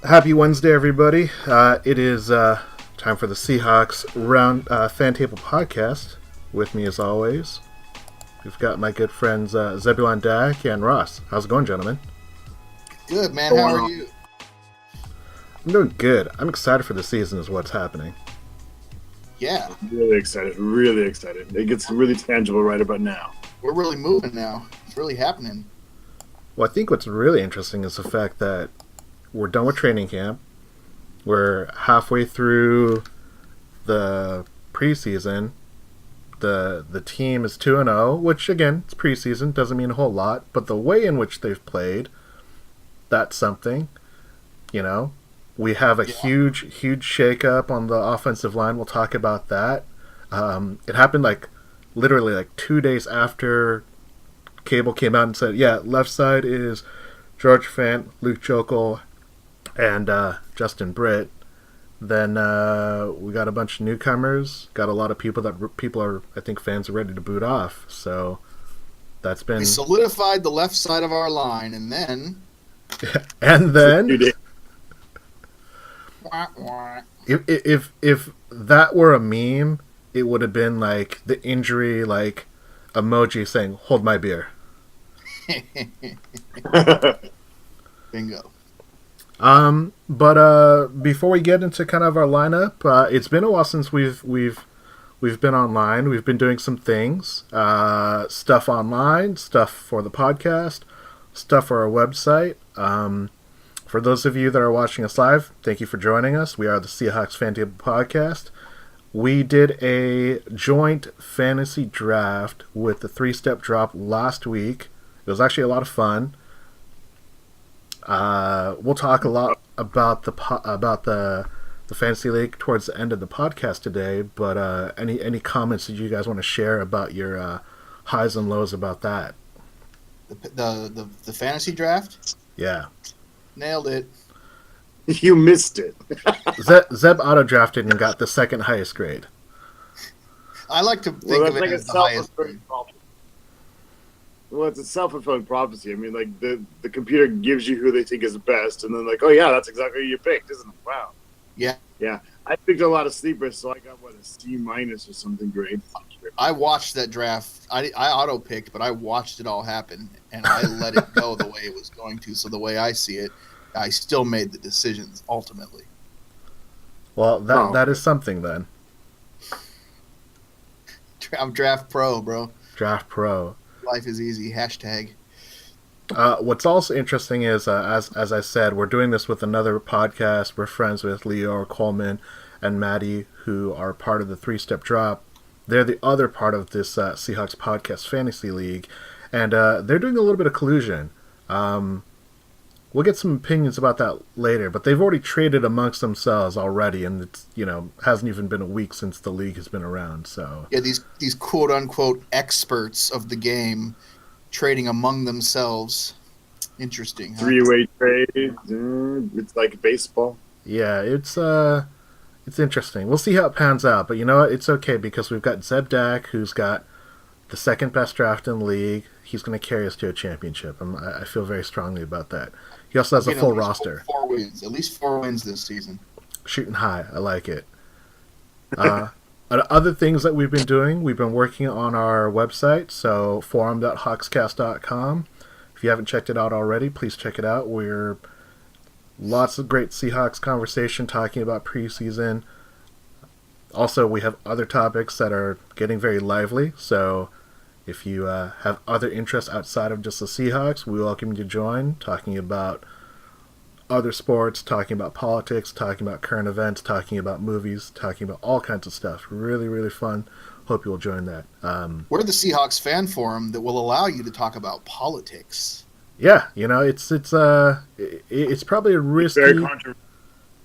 Happy Wednesday, everybody. It is time for the Seahawks round fan table podcast. With me, as always, we've got my good friends Zebulon Dak and Ross. How's it going, gentlemen? Good, man. How are you? I'm doing good. I'm excited for the season is what's happening. Yeah. Really excited. Really excited. It gets really tangible right about now. We're really moving now. It's really happening. Well, I think what's really interesting is the fact that we're done with training camp. We're halfway through the preseason. The team is 2-0, which again, it's preseason, doesn't mean a whole lot, but the way in which they've played, that's something. You know, we have a huge shakeup on the offensive line. We'll talk about that. It happened literally 2 days after Cable came out and said, yeah, left side is George Fant, Luke Jokel, and Justin Britt. Then we got a bunch of newcomers. Got a lot of people are, I think, fans are ready to boot off. So that's been. We solidified the left side of our line, and then. If that were a meme, it would have been like the injury emoji saying "Hold my beer." Bingo. But before we get into kind of our lineup, it's been a while since we've been online. We've been doing some things, stuff online, stuff for the podcast, stuff for our website. For those of you that are watching us live, thank you for joining us. We are the Seahawks Fan Table Podcast. We did a joint fantasy draft with the 3-step drop last week. It was actually a lot of fun. We'll talk a lot about the fantasy league towards the end of the podcast today. But any comments that you guys want to share about your highs and lows about that? The fantasy draft? Yeah, nailed it. You missed it. Zeb auto drafted and got the second highest grade. I like to think of it as the highest grade. Well, it's a self-fulfilling prophecy. I mean, the computer gives you who they think is best, and then oh yeah, that's exactly who you picked, isn't it? Wow. Yeah. Yeah. I picked a lot of sleepers, so I got a C- or something grade. I watched that draft. I auto picked, but I watched it all happen, and I let it go the way it was going to. So the way I see it, I still made the decisions ultimately. Well, that is something then. I'm draft pro, bro. Draft pro. Life is easy. Hashtag. What's also interesting is, as I said, we're doing this with another podcast. We're friends with Leo Coleman and Maddie, who are part of the 3-step drop. They're the other part of this Seahawks podcast fantasy league, and they're doing a little bit of collusion. We'll get some opinions about that later, but they've already traded amongst themselves already, and it's hasn't even been a week since the league has been around. So yeah, these quote unquote experts of the game trading among themselves. Interesting. Huh? 3-way trade. It's like baseball. Yeah, it's interesting. We'll see how it pans out, but you know what? It's okay because we've got Zeb Dak, who's got the second best draft in the league. He's going to carry us to a championship. I feel very strongly about that. He also has a full roster. 4 wins. At least 4 wins this season. Shooting high. I like it. Other things that we've been doing, we've been working on our website, so forum.hawkscast.com. If you haven't checked it out already, please check it out. We're lots of great Seahawks conversation talking about preseason. Also, we have other topics that are getting very lively, so if you have other interests outside of just the Seahawks, we welcome you to join, talking about other sports, talking about politics, talking about current events, talking about movies, talking about all kinds of stuff. Really, really fun. Hope you will join that. We're the Seahawks fan forum that will allow you to talk about politics. Yeah, it's probably a risky. Very controversial.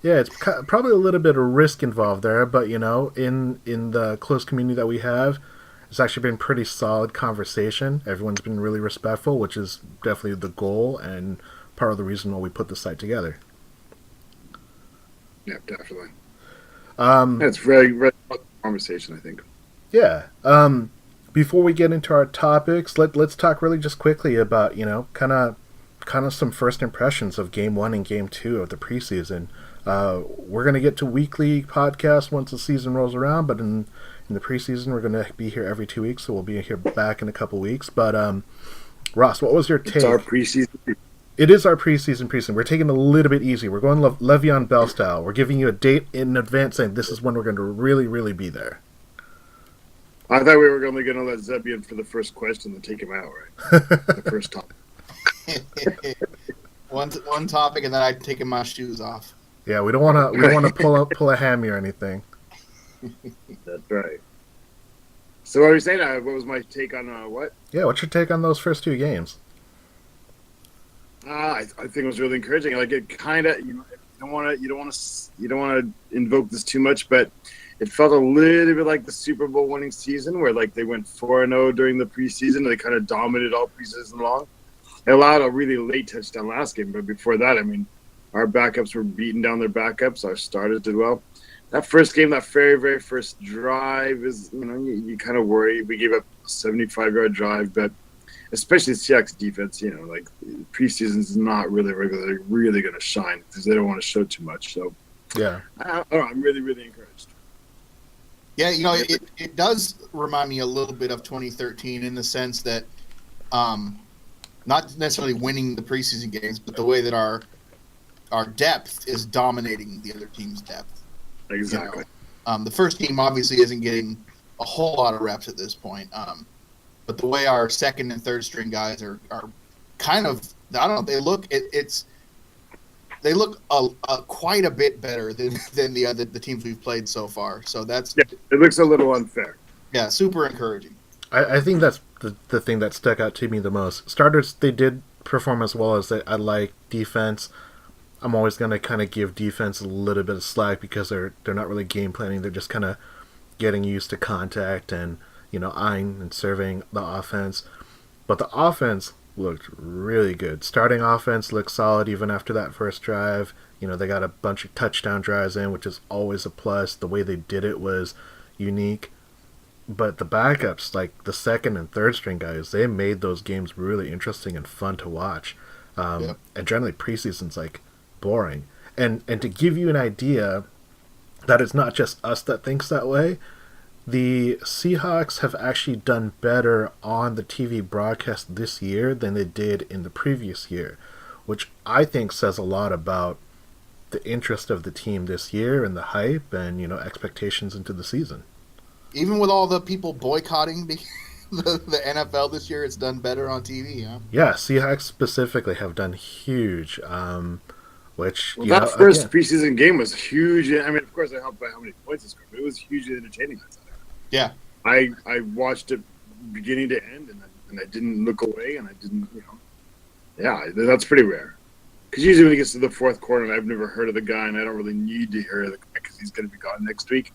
Yeah, it's probably a little bit of risk involved there, but in the close community that we have, it's actually been pretty solid conversation. Everyone's been really respectful, which is definitely the goal and part of the reason why we put this site together. Yeah, definitely. It's very, very conversation, I think. Yeah. Before we get into our topics, let's talk really just quickly about kind of kind of some first impressions of Game 1 and Game 2 of the preseason. We're going to get to weekly podcasts once the season rolls around, but in the preseason, we're going to be here every 2 weeks, so we'll be here back in a couple weeks. But, Ross, what was your take? It's our preseason. It is our preseason. We're taking it a little bit easy. We're going Le'Veon Bell style. We're giving you a date in advance saying this is when we're going to really, really be there. I thought we were only going to let Zeb in for the first question and take him out, right? The first topic. one topic, and then I'm taking my shoes off. Yeah, we don't want to pull a hammy or anything. That's right. So what were you saying? What was my take on what? Yeah, what's your take on those first 2 games? I think it was really encouraging. Like it kind of, you don't want to invoke this too much, but it felt a little bit like the Super Bowl winning season, where like they went 4-0 during the preseason and they kind of dominated all preseason long. It allowed a really late touchdown last game, but before that, I mean, our backups were beating down their backups. Our starters did well. That first game, that very, very first drive is, you kind of worry. We gave up a 75-yard drive, but especially the Seahawks defense, like preseason is not really really going to shine because they don't want to show too much. So, yeah, I don't know, I'm really, really encouraged. Yeah, it does remind me a little bit of 2013 in the sense that not necessarily winning the preseason games, but the way that our depth is dominating the other team's depth. Exactly. The first team obviously isn't getting a whole lot of reps at this point. But the way our second and third string guys are kind of, I don't know, they look quite a bit better than the teams we've played so far. So that's it looks a little unfair. Yeah, super encouraging. I think that's the thing that stuck out to me the most. Starters, they did perform as well as I like. Defense, I'm always going to kind of give defense a little bit of slack because they're not really game planning. They're just kind of getting used to contact and eyeing and surveying the offense. But the offense looked really good. Starting offense looked solid even after that first drive. They got a bunch of touchdown drives in, which is always a plus. The way they did it was unique. But the backups, like the second and third string guys, they made those games really interesting and fun to watch. And generally preseason's like boring. And to give you an idea that it's not just us that thinks that way, the Seahawks have actually done better on the TV broadcast this year than they did in the previous year, which I think says a lot about the interest of the team this year and the hype and, expectations into the season. Even with all the people boycotting the NFL this year, it's done better on TV, huh? Yeah, Seahawks specifically have done huge, which... that first preseason game was huge. I mean, of course, I helped by how many points it scored, but it was hugely entertaining. Yeah. I watched it beginning to end, and I didn't look away, and I didn't, Yeah, that's pretty rare. Because usually when it gets to the fourth quarter, and I've never heard of the guy, and I don't really need to hear the guy because he's going to be gone next week,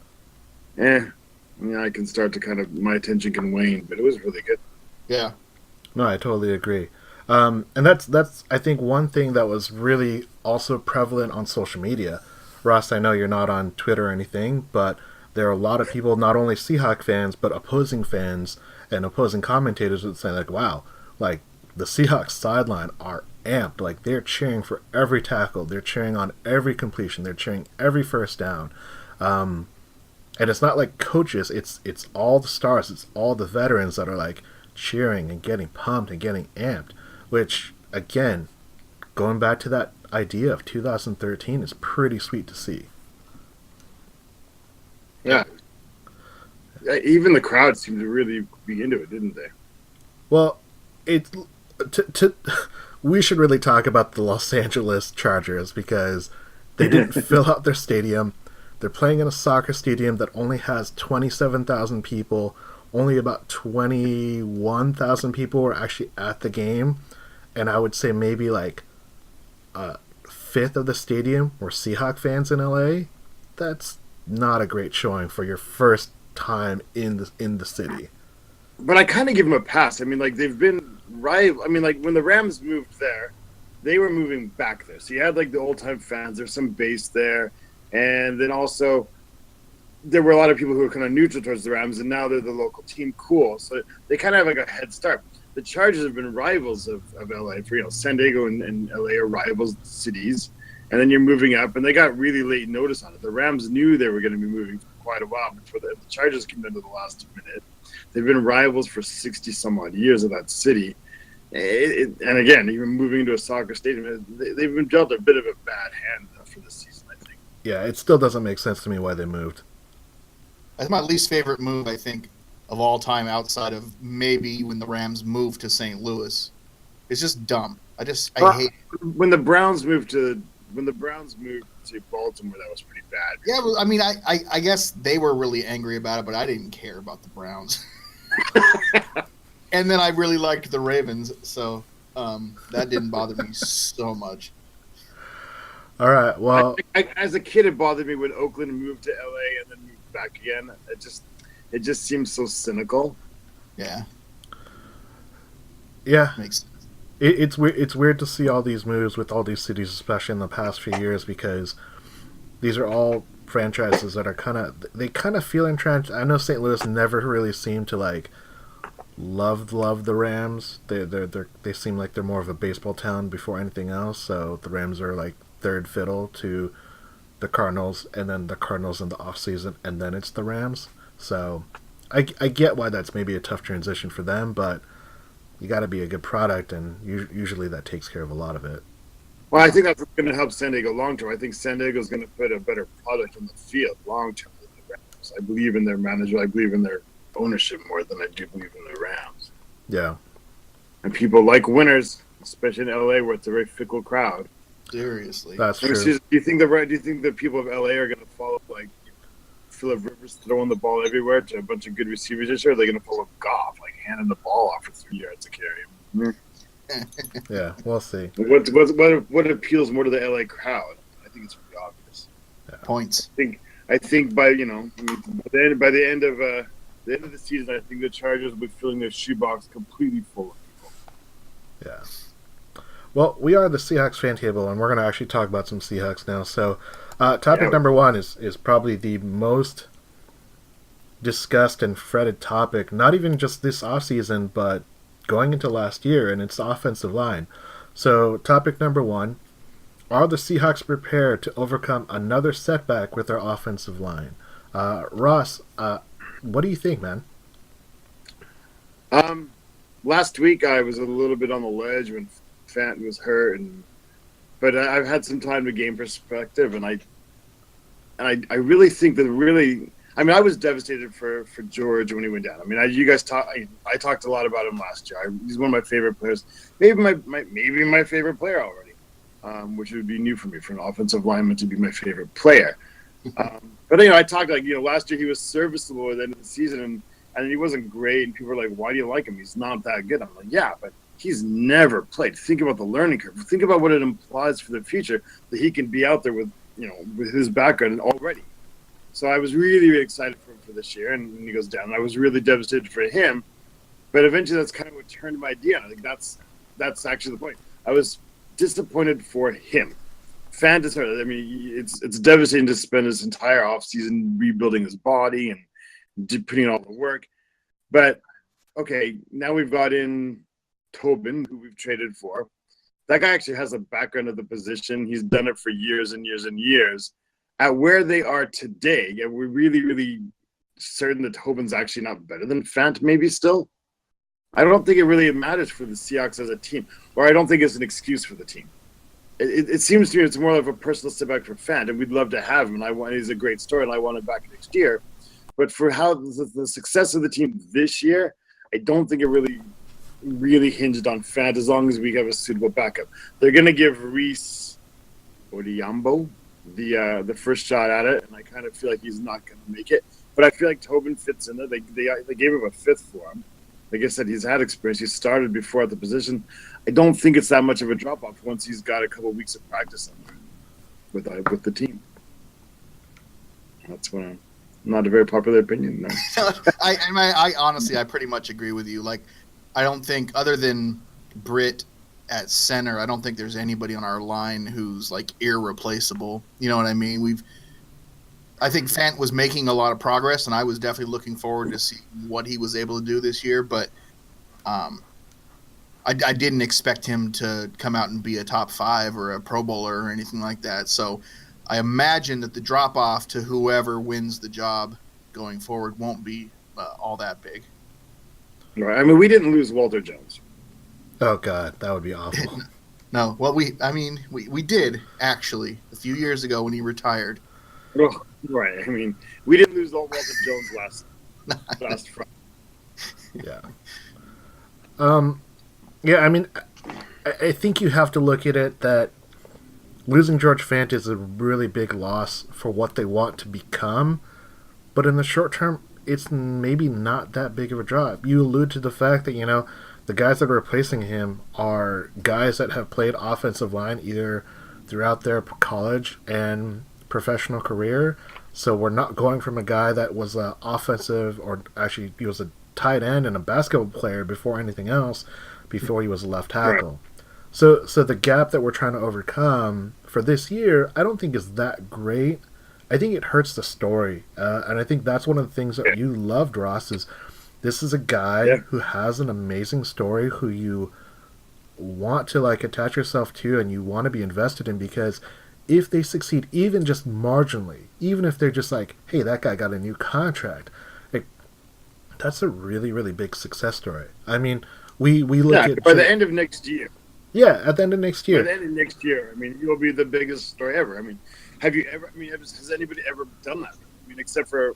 I can start to my attention can wane, but it was really good. Yeah. No, I totally agree. And that's I think one thing that was really also prevalent on social media. Ross, I know you're not on Twitter or anything, but there are a lot of people, not only Seahawk fans, but opposing fans and opposing commentators would say, like, wow, like, the Seahawks sideline are amped. Like, they're cheering for every tackle. They're cheering on every completion. They're cheering every first down. And it's not like coaches. It's all the stars. It's all the veterans that are, like, cheering and getting pumped and getting amped, which, again, going back to that idea of 2013 is pretty sweet to see. Yeah. Even the crowd seemed to really be into it, didn't they? Well, we should really talk about the Los Angeles Chargers because they didn't fill out their stadium. They're playing in a soccer stadium that only has 27,000 people. Only about 21,000 people were actually at the game. And I would say maybe like a fifth of the stadium were Seahawk fans in LA. That's not a great showing for your first time in the city. But I kind of give them a pass. I mean, like, they've been right. I mean, like, when the Rams moved there, they were moving back there. So you had, like, the old-time fans. There's some base there. And then also there were a lot of people who were kind of neutral towards the Rams, and now they're the local team. Cool. So they kind of have, like, a head start. the Chargers have been rivals of LA for San Diego and LA are rivals cities, and then you're moving up, and they got really late notice on it. The Rams knew they were going to be moving for quite a while before the Chargers came into the last minute. They've been rivals for 60 some odd years of that city. And again, even moving into a soccer stadium, they've been dealt a bit of a bad hand for this season, I think. Yeah, it still doesn't make sense to me why they moved. That's my least favorite move, I think, of all time outside of maybe when the Rams moved to St. Louis. It's just dumb. I hate it. When the Browns moved to Baltimore, that was pretty bad. Yeah, well, I mean, I guess they were really angry about it, but I didn't care about the Browns. And then I really liked the Ravens, so that didn't bother me so much. All right, well, as a kid, it bothered me when Oakland moved to LA and then moved back again. It just seems so cynical. Yeah. Yeah, Makes sense. it's weird. It's weird to see all these moves with all these cities, especially in the past few years, because these are all franchises that are kind of feel entrenched. I know St. Louis never really seemed to like love the Rams. They seem like they're more of a baseball town before anything else. So the Rams are like third fiddle to the Cardinals, and then the Cardinals in the off season, and then it's the Rams. So I get why that's maybe a tough transition for them, but you got to be a good product, and usually that takes care of a lot of it. Well, I think that's going to help San Diego long term. I think San Diego is going to put a better product on the field long term than the Rams. I believe in their manager. I believe in their ownership more than I do believe in the Rams. Yeah. And people like winners, especially in LA, where it's a very fickle crowd. Seriously. That's I mean, true. do you think the people of LA are going to follow like Phillip Rivers throwing the ball everywhere to a bunch of good receivers this year? Or are they going to follow Goff, like handing the ball off for 3 yards to carry him? Yeah, we'll see. What appeals more to the LA crowd? I think it's pretty obvious. Yeah. Points. I think by the end of the season, I think the Chargers will be filling their shoebox completely full of people. Yeah. Well, we are the Seahawks fan table, and we're going to actually talk about some Seahawks now. So, topic number one is probably the most discussed and fretted topic, not even just this offseason, but going into last year, and it's the offensive line. So, topic number one, are the Seahawks prepared to overcome another setback with their offensive line? Ross, what do you think, man? Last week I was a little bit on the ledge when Fant was hurt, but I've had some time to gain perspective, and I really think that I was devastated for George when he went down. I mean, I talked a lot about him last year. He's one of my favorite players, maybe my favorite player already, which would be new for me for an offensive lineman to be my favorite player. But I talked last year he was serviceable at the end of the season, and he wasn't great. And people were like, "Why do you like him? He's not that good." I'm like, "Yeah, but he's never played. Think about the learning curve. Think about what it implies for the future that he can be out there with his background already." So I was really, really excited for him for this year, and he goes down. And I was really devastated for him, but eventually that's kind of what turned my idea. I think that's actually the point. I was disappointed for him. Fant is hurt. I mean, it's devastating to spend his entire offseason rebuilding his body and putting in all the work. But okay, now we've got in Tobin, who we've traded for. That guy actually has a background of the position. He's done it for years and years and years. At where they are today, yeah, we're really, really certain that Tobin's actually not better than Fant, maybe still. I don't think it really matters for the Seahawks as a team, or I don't think it's an excuse for the team. It seems to me it's more of a personal setback for Fant, and we'd love to have him, and he's a great story, and I want him back next year. But for how the success of the team this year, I don't think it really hinged on Fant as long as we have a suitable backup. They're going to give Reese Odhiambo the first shot at it, and I kind of feel like he's not going to make it. But I feel like Tobin fits in there. They gave him a fifth for him. Like I said, he's had experience. He started before at the position. I don't think it's that much of a drop-off once he's got a couple of weeks of practice with the team. That's not a very popular opinion. No. I honestly, I pretty much agree with you. Like, I don't think, other than Britt at center, I don't think there's anybody on our line who's like irreplaceable. You know what I mean? I think Fant was making a lot of progress, and I was definitely looking forward to see what he was able to do this year. But I didn't expect him to come out and be a top 5 or a Pro Bowler or anything like that. So I imagine that the drop off to whoever wins the job going forward won't be all that big. Right. I mean, we didn't lose Walter Jones. Oh God, that would be awful. No, well, we did actually a few years ago when he retired. Oh, right. I mean, we didn't lose Walter Jones last Friday. Yeah. Yeah, I mean, I think you have to look at it that losing George Fant is a really big loss for what they want to become, but in the short term, it's maybe not that big of a drop. You allude to the fact that, the guys that are replacing him are guys that have played offensive line either throughout their college and professional career. So we're not going from a guy that was an offensive, or actually he was a tight end and a basketball player before anything else, before he was a left tackle. Right. So the gap that we're trying to overcome for this year, I don't think is that great. I think it hurts the story. And I think that's one of the things that you loved, Ross, is this is a guy who has an amazing story, who you want to attach yourself to and you want to be invested in, because if they succeed even just marginally, even if they're just hey, that guy got a new contract, that's a really, really big success story. I mean, we look at... by the end of next year. Yeah, at the end of next year. By the end of next year, I mean, you'll be the biggest story ever. I mean, has anybody ever done that? I mean, except for...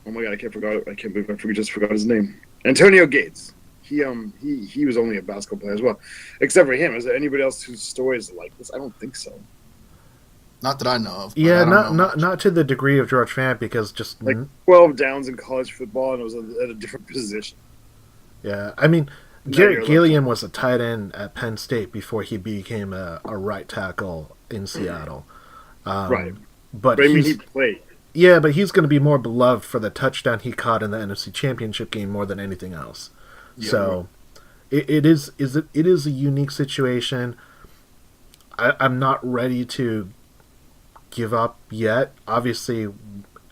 Oh my God, I can't believe I just forgot his name. Antonio Gates. He was only a basketball player as well. Except for him, is there anybody else whose story is like this? I don't think so. Not that I know of. Yeah, not to the degree of George Fant, because just 12 downs in college football, and it was at a different position. Yeah, I mean, Garrett Gilliam was a tight end at Penn State before he became a right tackle in Seattle. Right, but I mean, he played. Yeah, but he's going to be more beloved for the touchdown he caught in the NFC Championship game more than anything else. Yeah, so it is a unique situation. I'm not ready to give up yet. Obviously,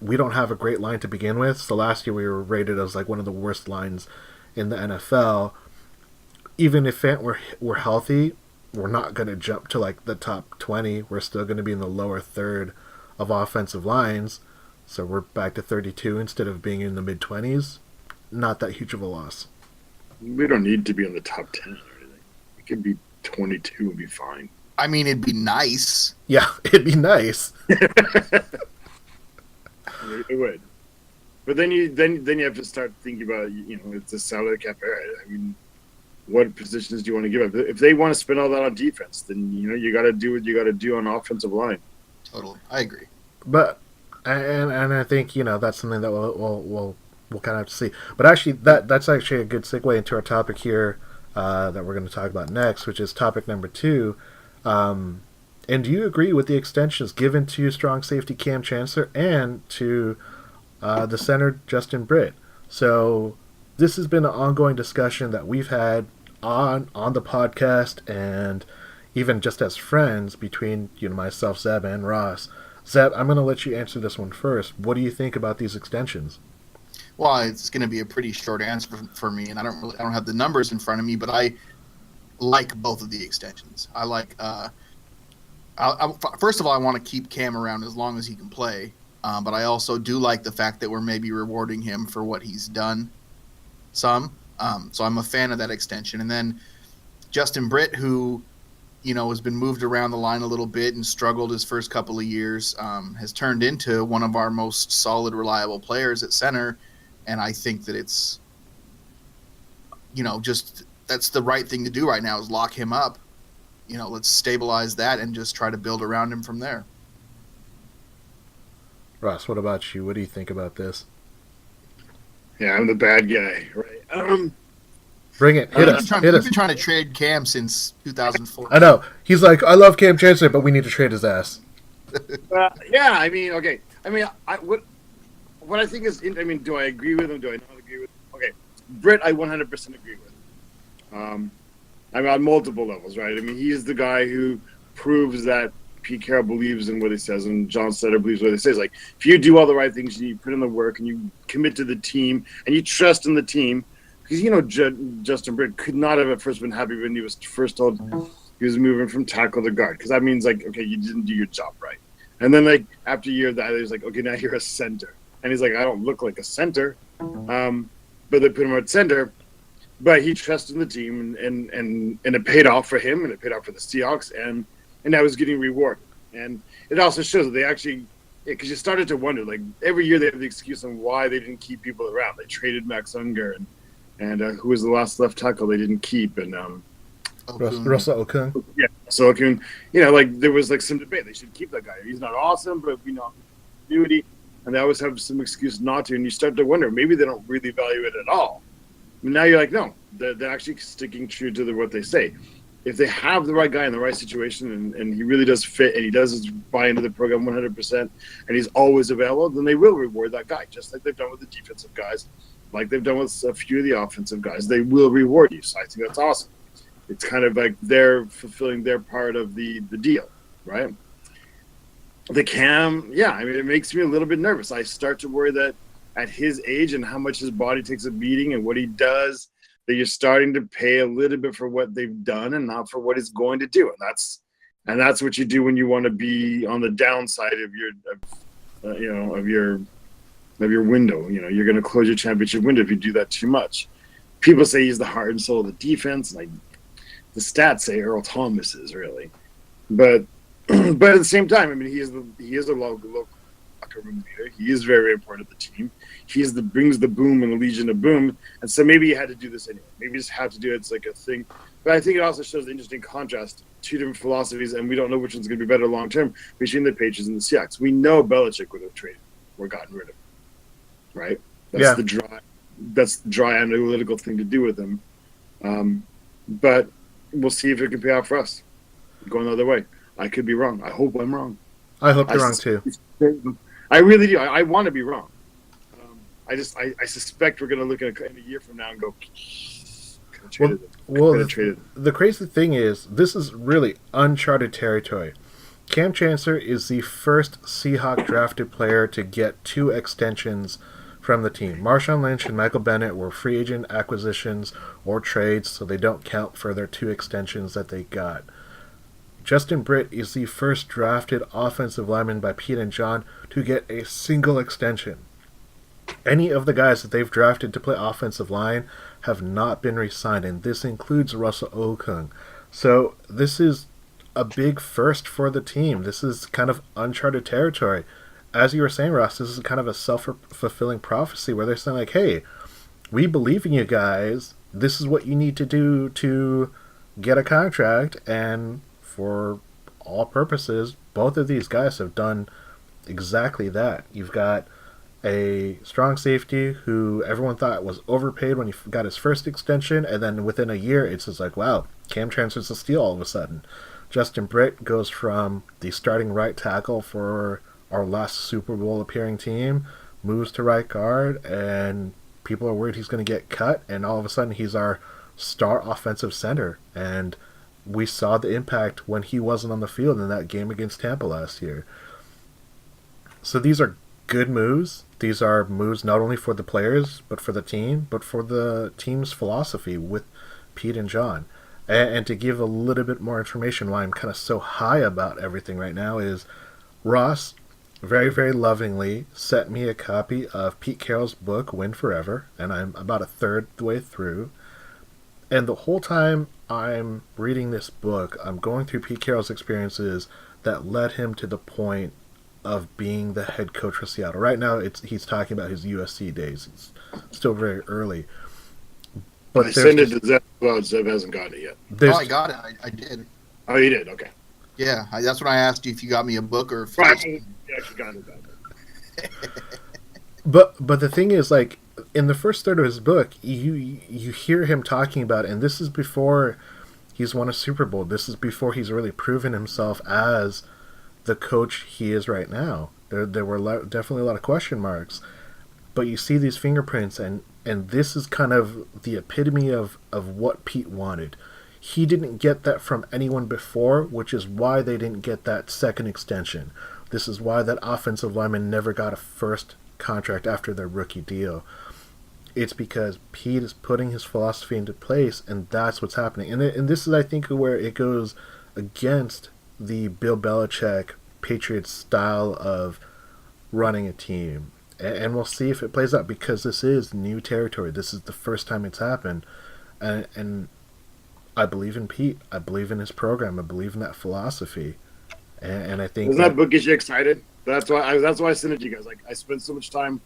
we don't have a great line to begin with. So last year we were rated as one of the worst lines in the NFL. Even if Fant were healthy, we're not going to jump to the top 20. We're still going to be in the lower third of offensive lines. So we're back to 32 instead of being in the mid-20s. Not that huge of a loss. We don't need to be in the top 10 or anything. We could be 22 and be fine. I mean, it'd be nice. Yeah, it'd be nice. It would. But then you have to start thinking about, it's a salary cap era. I mean, what positions do you want to give up? If they want to spend all that on defense, then you got to do what you got to do on offensive line. Totally, I agree. But and I think that's something that we'll kind of have to see. But actually, that's actually a good segue into our topic here that we're going to talk about next, which is topic number 2. And do you agree with the extensions given to strong safety Cam Chancellor and to the center Justin Britt? So this has been an ongoing discussion that we've had on the podcast and even just as friends between myself, Zeb, and Ross. Zeb, I'm going to let you answer this one first. What do you think about these extensions? Well, it's going to be a pretty short answer for me, and I don't have the numbers in front of me, but I like both of the extensions. I like. First of all, I want to keep Cam around as long as he can play, but I also do like the fact that we're maybe rewarding him for what he's done. So I'm a fan of that extension. And then Justin Britt, who has been moved around the line a little bit and struggled his first couple of years, has turned into one of our most solid, reliable players at center. And I think that it's, that's the right thing to do right now is lock him up. Let's stabilize that and just try to build around him from there. Ross, what about you? What do you think about this? Yeah, I'm the bad guy, right? Bring it. Hit us. You've been trying to trade Cam since 2004. I know. He's like, I love Cam Chancellor, but we need to trade his ass. Yeah, I mean, okay. I mean, what I think is, do I agree with him? Do I not agree with him? Okay, Britt, I 100% agree with. On multiple levels, right? I mean, he's the guy who proves that Pete Carroll believes in what he says, and John Sutter believes what he says. Like, if you do all the right things, you put in the work, and you commit to the team, and you trust in the team, because Justin Britt could not have at first been happy when he was first told he was moving from tackle to guard, because that means like, okay, you didn't do your job right. And then like after a year of that, he's like, okay, now you're a center, and he's like, I don't look like a center, but they put him at center. But he trusted in the team, and it paid off for him, and it paid off for the Seahawks, and that was getting rewarded. And it also shows that they actually, because you started to wonder, like every year they have the excuse on why they didn't keep people around. They traded Max Unger, and who was the last left tackle they didn't keep, and Russell Okung. Yeah, so Okung, like there was like some debate. They should keep that guy. He's not awesome, but continuity, and they always have some excuse not to. And you start to wonder, maybe they don't really value it at all. And now you're like, no, they're actually sticking true to what they say. If they have the right guy in the right situation, and he really does fit, and he does buy into the program 100%, and he's always available, then they will reward that guy, just like they've done with the defensive guys, like they've done with a few of the offensive guys. They will reward you. So I think that's awesome. It's kind of like they're fulfilling their part of the deal, right? The Cam, yeah, I mean, it makes me a little bit nervous. I start to worry that at his age and how much his body takes a beating and what he does, that you're starting to pay a little bit for what they've done and not for what he's going to do. And that's what you do when you want to be on the downside of your window. You're going to close your championship window if you do that too much. People say he's the heart and soul of the defense, and the stats say Earl Thomas is really, but at the same time, I mean, he is a local locker room leader. He is very important to the team. Brings the boom and the Legion of Boom, and so maybe he had to do this anyway. Maybe just have to do it. It's like a thing. But I think it also shows the interesting contrast, two different philosophies, and we don't know which one's going to be better long term between the Patriots and the Seahawks. We know Belichick would have traded or gotten rid of him, right? That's the dry analytical thing to do with him. But we'll see if it can pay off for us. Going the other way. I could be wrong. I hope I'm wrong. I hope you're wrong too. I really do. I want to be wrong. I suspect we're going to look at in a year from now and go, the crazy thing is, this is really uncharted territory. Cam Chancellor is the first Seahawk drafted player to get 2 extensions from the team. Marshawn Lynch and Michael Bennett were free agent acquisitions or trades, so they don't count for their 2 extensions that they got. Justin Britt is the first drafted offensive lineman by Pete and John to get a single extension. Any of the guys that they've drafted to play offensive line have not been re-signed, and this includes Russell Okung. So this is a big first for the team. This is kind of uncharted territory. As you were saying, Ross, this is kind of a self-fulfilling prophecy where they're saying, like, hey, we believe in you guys. This is what you need to do to get a contract. And for all purposes, both of these guys have done exactly that. You've got a strong safety who everyone thought was overpaid when he got his first extension, and then within a year, it's just like, wow, Cam Chancellor's a steal all of a sudden. Justin Britt goes from the starting right tackle for our last Super Bowl appearing team, moves to right guard, and people are worried he's going to get cut, and all of a sudden he's our star offensive center. And we saw the impact when he wasn't on the field in that game against Tampa last year. So these are good moves. These are moves not only for the players, but for the team, but for the team's philosophy with Pete and John. And to give a little bit more information why I'm kind of so high about everything right now is Ross very, very lovingly sent me a copy of Pete Carroll's book, Win Forever, and I'm about a third the way through. And the whole time I'm reading this book, I'm going through Pete Carroll's experiences that led him to the point of being the head coach for Seattle. Right now, he's talking about his USC days. It's still very early. But I sent it to Zeb. Well, Zeb hasn't gotten it yet. I got it. I did. Oh, you did? Okay. Yeah, that's when I asked you if you got me a book or if you actually got it. But the thing is, like, in the first third of his book, you hear him talking about it, and this is before he's won a Super Bowl. This is before he's really proven himself as the coach he is right now. There were definitely a lot of question marks, but you see these fingerprints, and this is kind of the epitome of what Pete wanted. He didn't get that from anyone before, which is why they didn't get that second extension. This is why that offensive lineman never got a first contract after their rookie deal. it's because Pete is putting his philosophy into place, and that's what's happening. And this is, I think, where it goes against the Bill Belichick Patriots style of running a team. And we'll see if it plays out, because this is new territory. This is the first time it's happened. And I believe in Pete. I believe in his program. I believe in that philosophy. And I think doesn't that book get you excited? That's why I sent it to you guys. Like, I spent so much time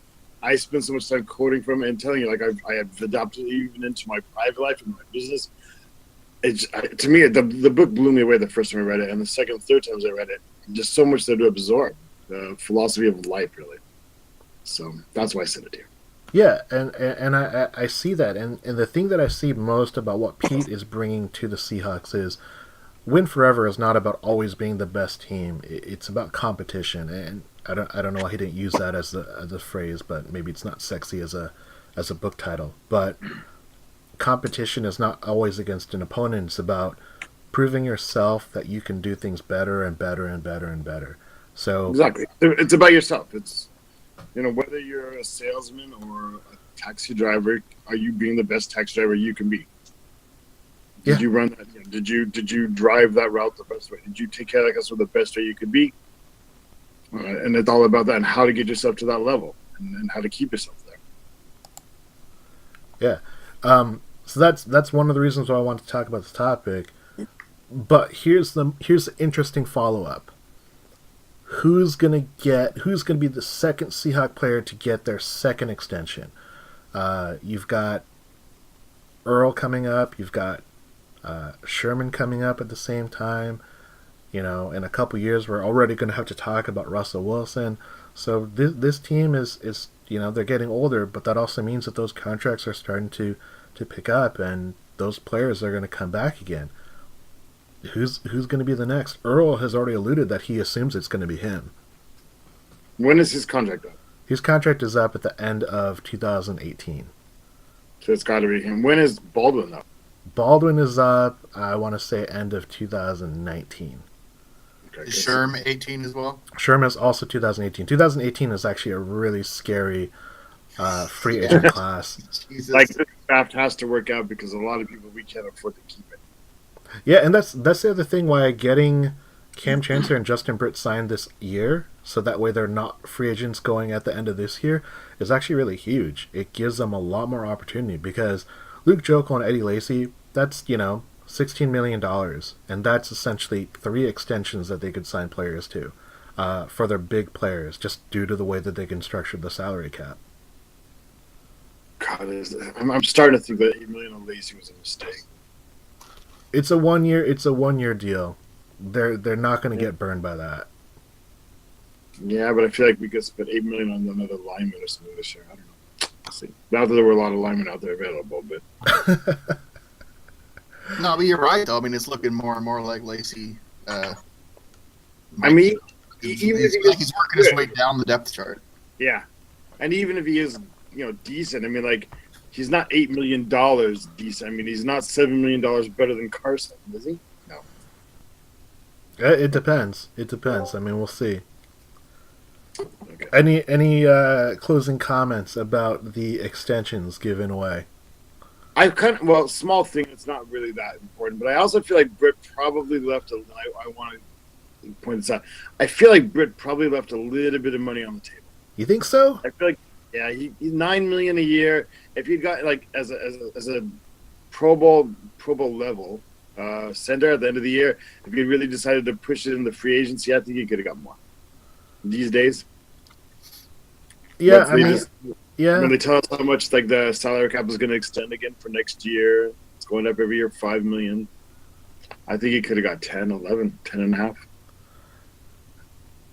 quoting from it and telling you, like, I have adopted it even into my private life and my business. To me, the book blew me away the first time I read it, and the second, third times I read it, just so much there to absorb. The philosophy of life, really. So that's why I sent it to you. Yeah, and I see that, and the thing that I see most about what Pete is bringing to the Seahawks is win forever is not about always being the best team. It's about competition, and I don't know why he didn't use that as a phrase, but maybe it's not sexy as a book title. But competition is not always against an opponent. It's about proving yourself that you can do things better and better and better and better. So exactly, it's about yourself. It's, whether you're a salesman or a taxi driver, are you being the best taxi driver you can be? Did you run that? Did you drive that route the best way? Did you take care of that customer the best way you could be? And it's all about that, and how to get yourself to that level, and how to keep yourself there. Yeah. So that's one of the reasons why I want to talk about this topic. But here's the interesting follow up. Who's gonna be the second Seahawk player to get their second extension? You've got Earl coming up. You've got Sherman coming up at the same time. In a couple years, we're already going to have to talk about Russell Wilson. So this team is they're getting older, but that also means that those contracts are starting to pick up, and those players are going to come back again. Who's going to be the next? Earl has already alluded that he assumes it's going to be him. When is his contract up? His contract is up at the end of 2018. So it's got to be him. When is Baldwin up? Baldwin is up, I want to say, end of 2019. Okay, is Sherm 18 as well? Sherm is also 2018. 2018 is actually a really scary free agent class. Jesus. Like, the draft has to work out because a lot of people, we can't afford to keep it. Yeah, and that's the other thing why getting Cam Chancellor and Justin Britt signed this year, so that way they're not free agents going at the end of this year, is actually really huge. It gives them a lot more opportunity, because Luke Jokel and Eddie Lacy, that's, $16 million, and that's essentially 3 extensions that they could sign players to for their big players, just due to the way that they can structure the salary cap. God, I'm starting to think that $8 million on Lacy was a mistake. It's a 1 year deal. They're not going to get burned by that. Yeah, but I feel like we could spend $8 million on another lineman or something this year. I don't know. Let's see. Not that there were a lot of linemen out there available, but no, but you're right though. I mean, it's looking more and more like Lacy. I mean, even if he's working his way down the depth chart. Yeah, and even if he is, decent. I mean, like, he's not $8 million decent. I mean, he's not $7 million better than Carson, is he? No. It depends. I mean, we'll see. Okay. Any closing comments about the extensions given away? Small thing. It's not really that important, but I also feel like Britt probably left I want to point this out. I feel like Britt probably left a little bit of money on the table. You think so? I feel like, yeah, he's $9 million a year. If he'd got, like, as a Pro Bowl level center at the end of the year, if he really decided to push it in the free agency, I think he could have got more these days. Yeah, when they tell us how much, like, the salary cap is going to extend again for next year, it's going up every year, $5 million. I think he could have got 10, 11, 10 and a half.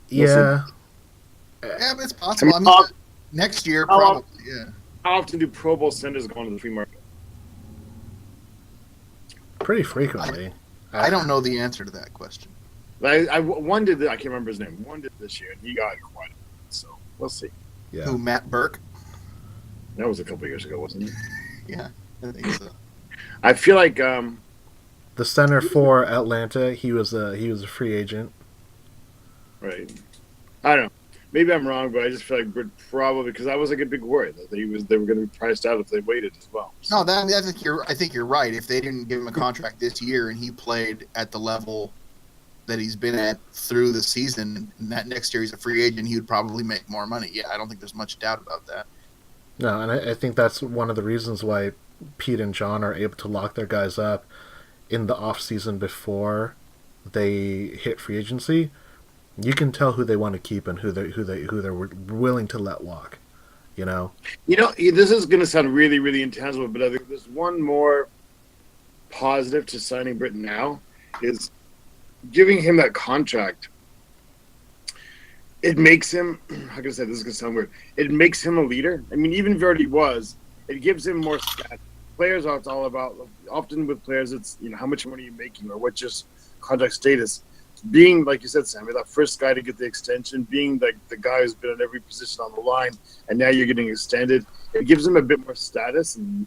Yeah. Yeah, but it's possible. I mean, next year, probably, yeah. How often do Pro Bowl centers go into the free market? Pretty frequently. I don't know the answer to that question. One did. I can't remember his name. One did this year, and he got quite a bit. So we'll see. Yeah. Who, Matt Burke? That was a couple years ago, wasn't it? Yeah, I think so. I feel like the center for Atlanta, he was a free agent. Right. I don't know. maybe I'm wrong, but I just feel like Britt probably, because that was like a big worry that they were going to be priced out if they waited as well. No, I think you're right. If they didn't give him a contract this year and he played at the level that he's been at through the season, and that next year he's a free agent, he would probably make more money. Yeah, I don't think there's much doubt about that. No, and I think that's one of the reasons why Pete and John are able to lock their guys up in the off season before they hit free agency. You can tell who they want to keep and who they're willing to let walk. You know, this is going to sound really, really intangible, but I think there's one more positive to signing Britt now is giving him that contract. It makes him, how can I say this is going to sound weird, it makes him a leader. I mean, even if he already was, it gives him more stats. Players are it's all about, often with players, it's, how much money you're making or what just contract status. Being, like you said, Sammy, that first guy to get the extension, being like the guy who's been in every position on the line, and now you're getting extended, it gives him a bit more status and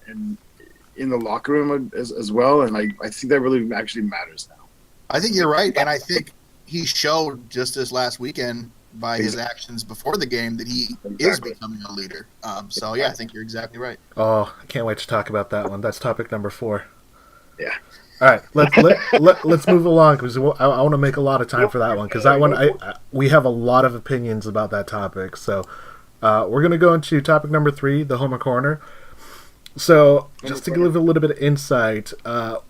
in the locker room as well. And I think that really actually matters now. I think you're right, and I think he showed just this last weekend by his actions before the game that he is becoming a leader. So yeah, I think you're exactly right. Oh, I can't wait to talk about that one. That's topic number 4. Yeah. All right, let's move along because I want to make a lot of time for that one because that one we have a lot of opinions about that topic. So we're gonna go into topic number 3, the Homer Corner. So just to give a little bit of insight,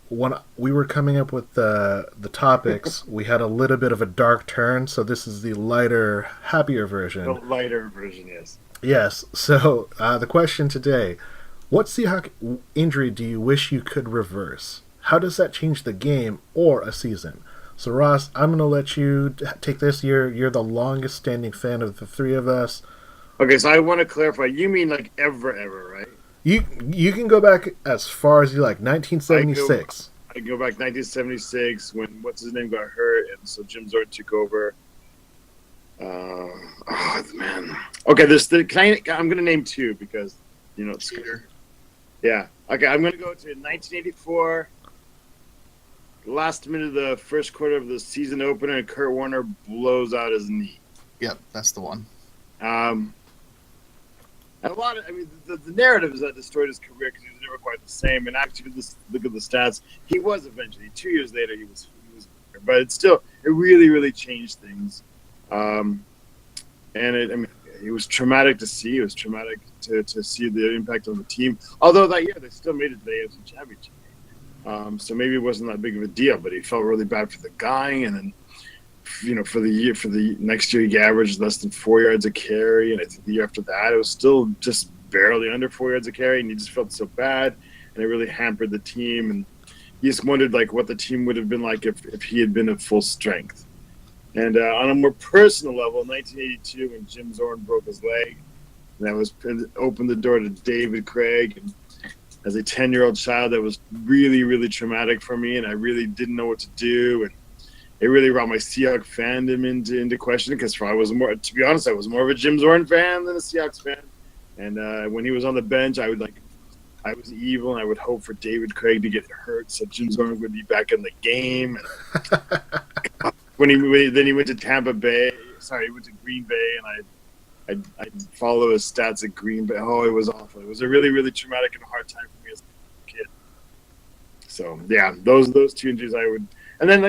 when we were coming up with the topics, we had a little bit of a dark turn. So this is the lighter, happier version. The lighter version, yes. Yes. So the question today: what Seahawk injury do you wish you could reverse? How does that change the game or a season? So, Ross, I'm going to let you take this. You're the longest standing fan of the 3 of us. Okay, so I want to clarify. You mean like ever, right? You can go back as far as you like, 1976. I go back 1976 when what's his name got hurt, and so Jim Zorn took over. Man. Okay, I'm going to name 2 because it's Sure. Yeah. Okay, I'm going to go to 1984. Last minute of the first quarter of the season opener, and Kurt Warner blows out his knee. Yep, that's the one. And a lot of, the narrative is that destroyed his career because he was never quite the same. And actually, look at the stats. He was eventually 2 years later. He was, but it really, really changed things. And it was traumatic to see. It was traumatic to see the impact on the team. Although that year they still made it to the AFC Championship. So maybe it wasn't that big of a deal, but he felt really bad for the guy. And then, for the next year, he averaged less than 4 yards a carry. And I think the year after that, it was still just barely under 4 yards a carry. And he just felt so bad. And it really hampered the team. And he just wondered, what the team would have been like if he had been at full strength. And on a more personal level, in 1982, when Jim Zorn broke his leg, that opened the door to David Craig. And as a 10-year-old child, that was really, really traumatic for me, and I really didn't know what to do. And it really brought my Seahawks fandom into question because to be honest, I was more of a Jim Zorn fan than a Seahawks fan. And when he was on the bench, I was evil, and I would hope for David Craig to get hurt so Jim Zorn would be back in the game. And when he went to Tampa Bay, he went to Green Bay, and I'd follow his stats at Green Bay. Oh, it was awful. It was a really, really traumatic and hard time for me as a kid. So, yeah, those 2 injuries I would... And then,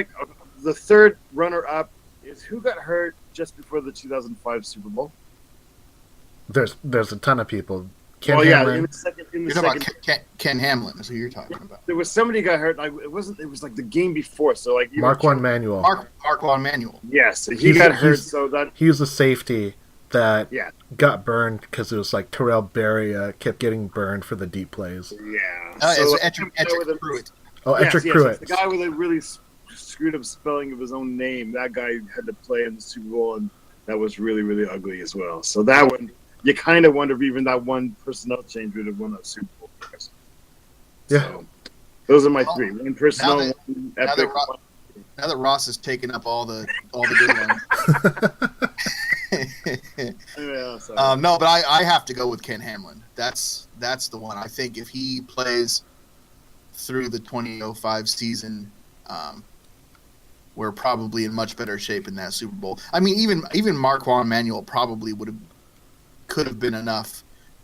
the third runner-up is who got hurt just before the 2005 Super Bowl? There's a ton of people. In the second... You're talking about Ken Hamlin is who you're talking about. There was somebody got hurt. It was the game before. So, Marquand Manuel. Marquand Manuel. Yes, he got hurt. So that... He was a safety that got burned because it was Terrell Berry kept getting burned for the deep plays. Yeah. It's Ettrick Pruitt. Oh, Ettrick Pruitt. The guy with a really screwed up spelling of his own name. That guy had to play in the Super Bowl, and that was really, really ugly as well. So that one, you kind of wonder if even that one personnel change would have won a Super Bowl. Yeah. So, those are my 3. One personnel, one epic. Now that Ross has taken up all the good ones. No, but I have to go with Ken Hamlin. That's the one. I think if he plays through the 2005 season, were probably in much better shape in that Super Bowl. I mean, even Marquand Manuel probably could have been enough,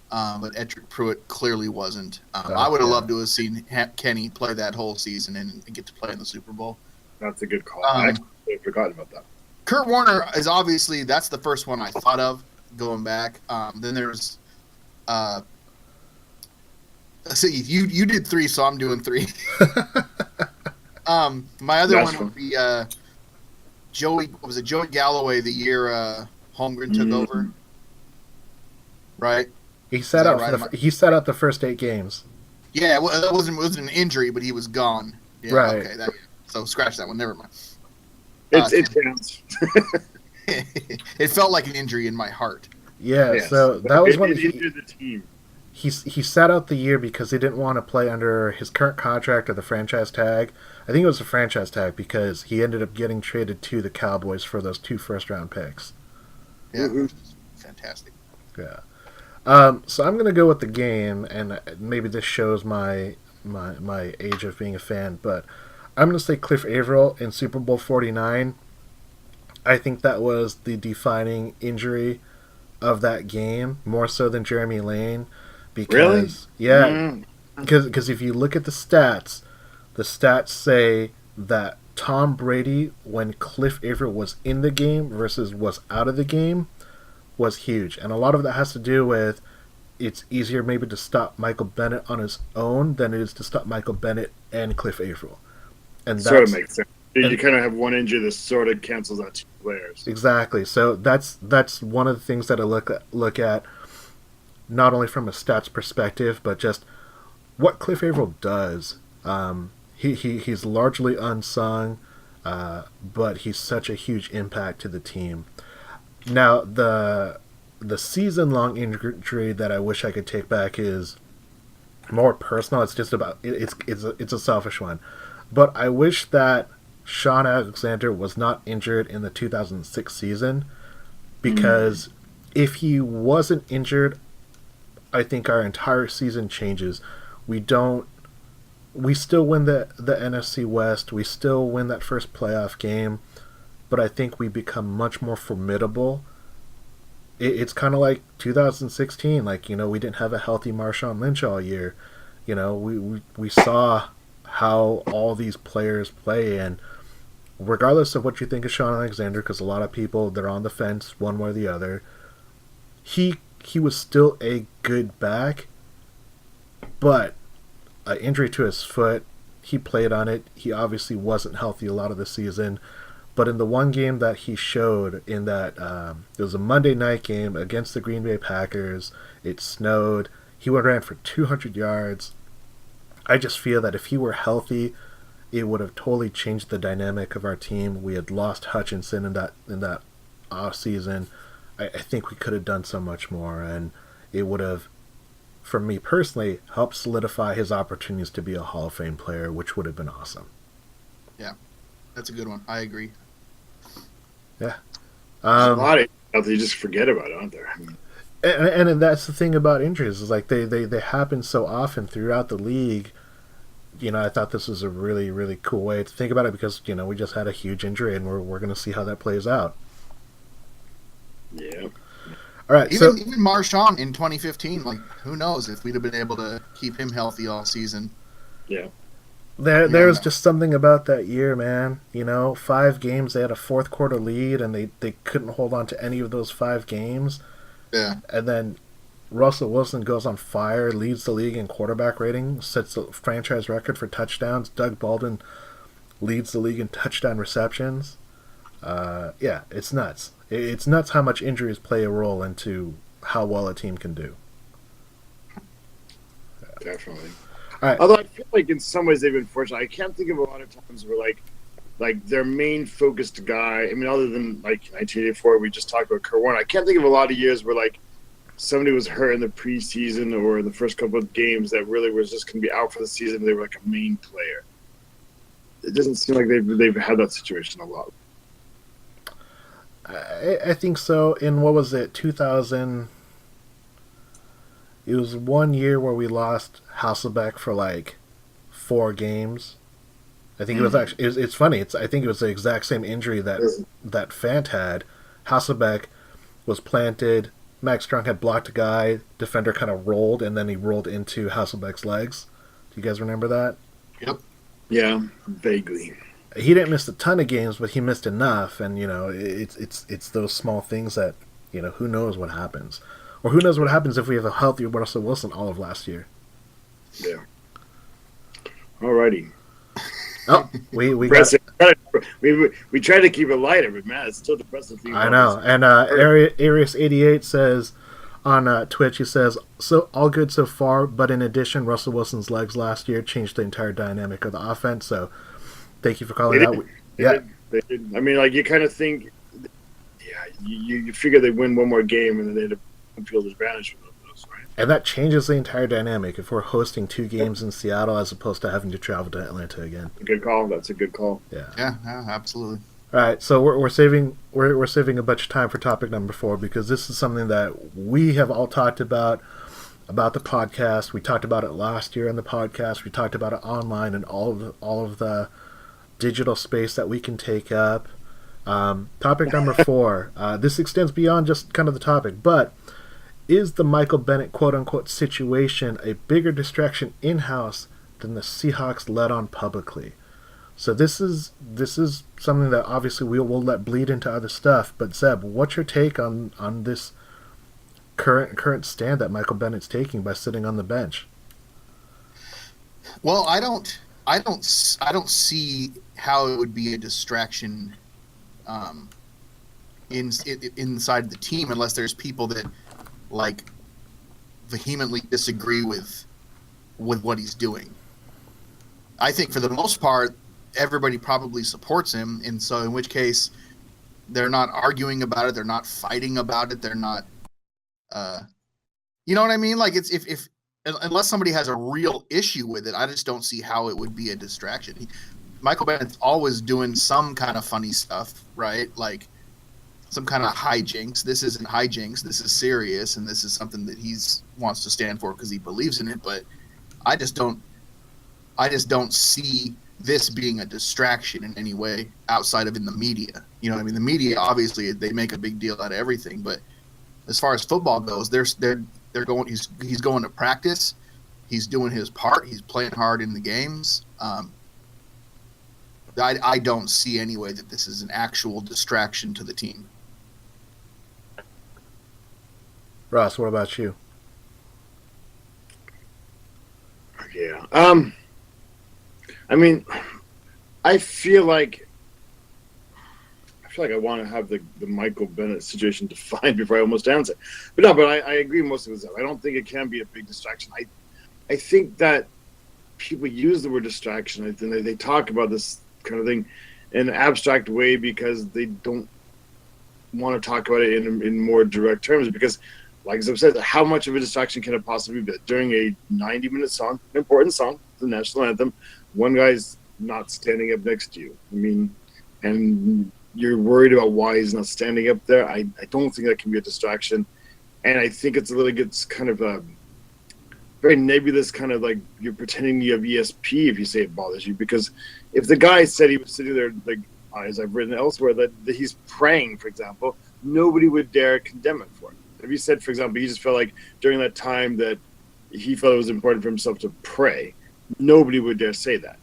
but Edric Pruitt clearly wasn't. I would have loved to have seen Kenny play that whole season and get to play in the Super Bowl. That's a good call. I actually forgot about that. Kurt Warner is obviously, that's the first one I thought of going back. Then there's so you did 3, so I'm doing 3. My other one would be Joey Galloway the year Holmgren took over? Right? He sat out the first 8 games. Yeah, well, it wasn't an injury, but he was gone. Yeah, right. Okay, so scratch that one. Never mind. It counts. It felt like an injury in my heart. Yeah, yes. So that was when he injured the team. He sat out the year because he didn't want to play under his current contract or the franchise tag. I think it was a franchise tag because he ended up getting traded to the Cowboys for those 2 first-round picks. Yeah, fantastic. Yeah. So I'm going to go with the game, and maybe this shows my age of being a fan, but I'm going to say Cliff Averill in Super Bowl 49. I think that was the defining injury of that game, more so than Jeremy Lane. Because, really? Yeah. Because if you look at the stats say that Tom Brady, when Cliff Averill was in the game versus was out of the game, was huge. And a lot of that has to do with it's easier maybe to stop Michael Bennett on his own than it is to stop Michael Bennett and Cliff Averill. And that sort of makes sense. You kind of have one injury that sort of cancels out 2 players. Exactly. So that's one of the things that I look at, not only from a stats perspective, but just what Cliff Averill does. He's largely unsung, but he's such a huge impact to the team. Now, the season-long injury that I wish I could take back is more personal. It's just about it's a selfish one, but I wish that Sean Alexander was not injured in the 2006 season, because if he wasn't injured, I think our entire season changes. We still win the NFC West. We still win that first playoff game, but I think we become much more formidable. It's kind of like 2016. Like, we didn't have a healthy Marshawn Lynch all year. We saw how all these players play, and regardless of what you think of Sean Alexander, because a lot of people, they're on the fence one way or the other, he was still a good back, but an injury to his foot, he played on it. He obviously wasn't healthy a lot of the season, but in the one game that he showed in that, it was a Monday night game against the Green Bay Packers. It snowed. He ran for 200 yards. I just feel that if he were healthy, it would have totally changed the dynamic of our team. We had lost Hutchinson in that off season. I think we could have done so much more, and it would have, for me personally, helped solidify his opportunities to be a Hall of Fame player, which would have been awesome. Yeah, that's a good one. I agree. Yeah. There's a lot of stuff that you just forget about, aren't there? And that's the thing about injuries, is like they happen so often throughout the league. I thought this was a really, really cool way to think about it, because, we just had a huge injury, and we're going to see how that plays out. Yeah. All right. Even Marshawn in 2015, like, who knows if we'd have been able to keep him healthy all season. Yeah. There was just something about that year, man. 5 games, they had a fourth quarter lead, and they couldn't hold on to any of those 5 games. Yeah. And then Russell Wilson goes on fire, leads the league in quarterback rating, sets the franchise record for touchdowns. Doug Baldwin leads the league in touchdown receptions. Yeah, it's nuts. It's nuts how much injuries play a role into how well a team can do. Definitely. All right. Although I feel like in some ways they've been fortunate. I can't think of a lot of times where like their main focused guy. I mean, other than like 1984, we just talked about Kurt Warner. I can't think of a lot of years where like somebody was hurt in the preseason or in the first couple of games that really was just going to be out for the season. They were like a main player. It doesn't seem like they've had that situation a lot. I think so. In, what was it, 2000? It was one year where we lost Hasselbeck for like 4 games. I think it was actually. It's funny. I think it was the exact same injury that Fant had. Hasselbeck was planted. Max Strong had blocked a guy. Defender kind of rolled, and then he rolled into Hasselbeck's legs. Do you guys remember that? Yep. Yeah, vaguely. He didn't miss a ton of games, but he missed enough. And it's those small things that who knows what happens, or who knows what happens if we have a healthy Russell Wilson all of last year. Yeah. Alrighty. Oh, we we try to keep it lighter, but man, it's still depressing. I know. And Arius88 says on Twitch, he says, "So all good so far, but in addition, Russell Wilson's legs last year changed the entire dynamic of the offense." So, thank you for calling out. Yeah, they did. I mean, like you kind of think, you figure they win one more game and then they had a field advantage for those, right? And that changes the entire dynamic if we're hosting 2 games in Seattle as opposed to having to travel to Atlanta again. Good call. That's a good call. Yeah, absolutely. All right, so we're saving a bunch of time for topic number 4 because this is something that we have all talked about the podcast. We talked about it last year on the podcast. We talked about it online and all of the digital space that we can take up. Topic number 4. This extends beyond just kind of the topic, but is the Michael Bennett quote-unquote situation a bigger distraction in-house than the Seahawks let on publicly? So this is something that obviously we'll let bleed into other stuff. But Zeb, what's your take on this current stand that Michael Bennett's taking by sitting on the bench? Well, I don't see how it would be a distraction inside the team unless there's people that like vehemently disagree with what he's doing. I think for the most part, everybody probably supports him, and so in which case they're not arguing about it, they're not fighting about it, they're not, you know what I mean? Like it's if unless somebody has a real issue with it, I just don't see how it would be a distraction. Michael Bennett's always doing some kind of funny stuff, right? Like some kind of hijinks. This isn't hijinks. This is serious, and this is something that he's wants to stand for because he believes in it. But I just don't see this being a distraction in any way outside of in the media. You know what I mean? The media, obviously, they make a big deal out of everything. But as far as football goes, they're going. He's going to practice. He's doing his part. He's playing hard in the games. I don't see any way that this is an actual distraction to the team. Ross, what about you? Yeah. I mean, I feel like I want to have the Michael Bennett situation defined before I almost answer. But I agree most of it. I don't think it can be a big distraction. I think that people use the word distraction. I think they talk about this kind of thing in an abstract way because they don't want to talk about it in more direct terms. Because, like as I've said, how much of a distraction can it possibly be? During a 90-minute song, an important song, the national anthem, one guy's not standing up next to you. I mean, and you're worried about why he's not standing up there. I don't think that can be a distraction. And I think it's kind of a very nebulous, kind of like you're pretending you have ESP if you say it bothers you. Because if the guy said he was sitting there, like as I've written elsewhere, that he's praying, for example, nobody would dare condemn it for it. If he said, for example, he just felt like during that time that he felt it was important for himself to pray, nobody would dare say that.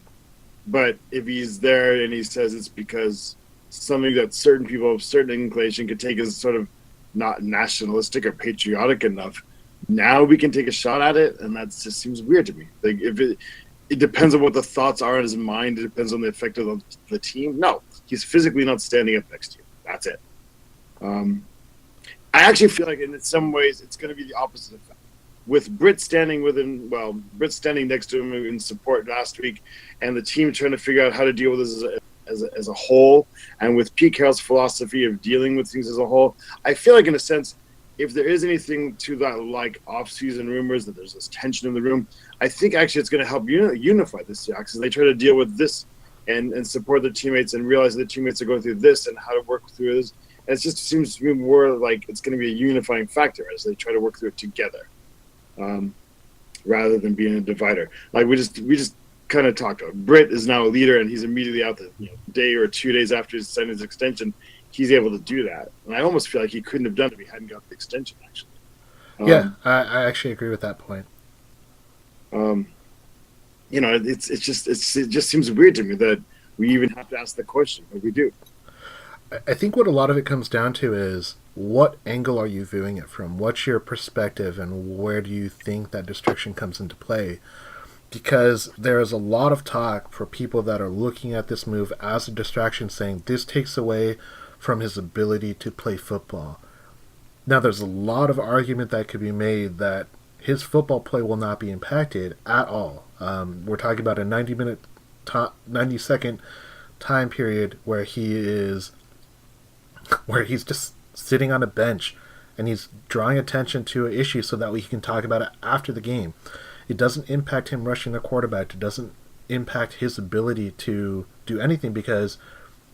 But if he's there and he says it's because something that certain people of certain inclination could take as sort of not nationalistic or patriotic enough, now we can take a shot at it, and that just seems weird to me. Like if it depends on what the thoughts are in his mind, it depends on the effect of the team. No, he's physically not standing up next to you. That's it. I actually feel like in some ways it's going to be the opposite effect. With Britt standing with him, Britt standing next to him in support last week, and the team trying to figure out how to deal with this as a whole, and with Pete Carroll's philosophy of dealing with things as a whole, I feel like in a sense, if there is anything to that, like off-season rumors, that there's this tension in the room, I think actually it's going to help unify the Seahawks as they try to deal with this and support their teammates and realize that teammates are going through this and how to work through this. And it just seems to me more like it's going to be a unifying factor as they try to work through it together, rather than being a divider. Like we just kind of talked about. Britt is now a leader, and he's immediately out the day or 2 days after he signed his extension. He's able to do that, and I almost feel like he couldn't have done it if he hadn't got the extension. Actually, Yeah, I actually agree with that point. It just seems weird to me that we even have to ask the question, but we do. I think what a lot of it comes down to is what angle are you viewing it from? What's your perspective, and where do you think that distraction comes into play? Because there is a lot of talk for people that are looking at this move as a distraction, saying this takes away from his ability to play football. Now, there's a lot of argument that could be made that his football play will not be impacted at all. We're talking about a 90-second time period where he's just sitting on a bench and he's drawing attention to an issue so that we can talk about it after the game. It doesn't impact him rushing the quarterback. It doesn't impact his ability to do anything, because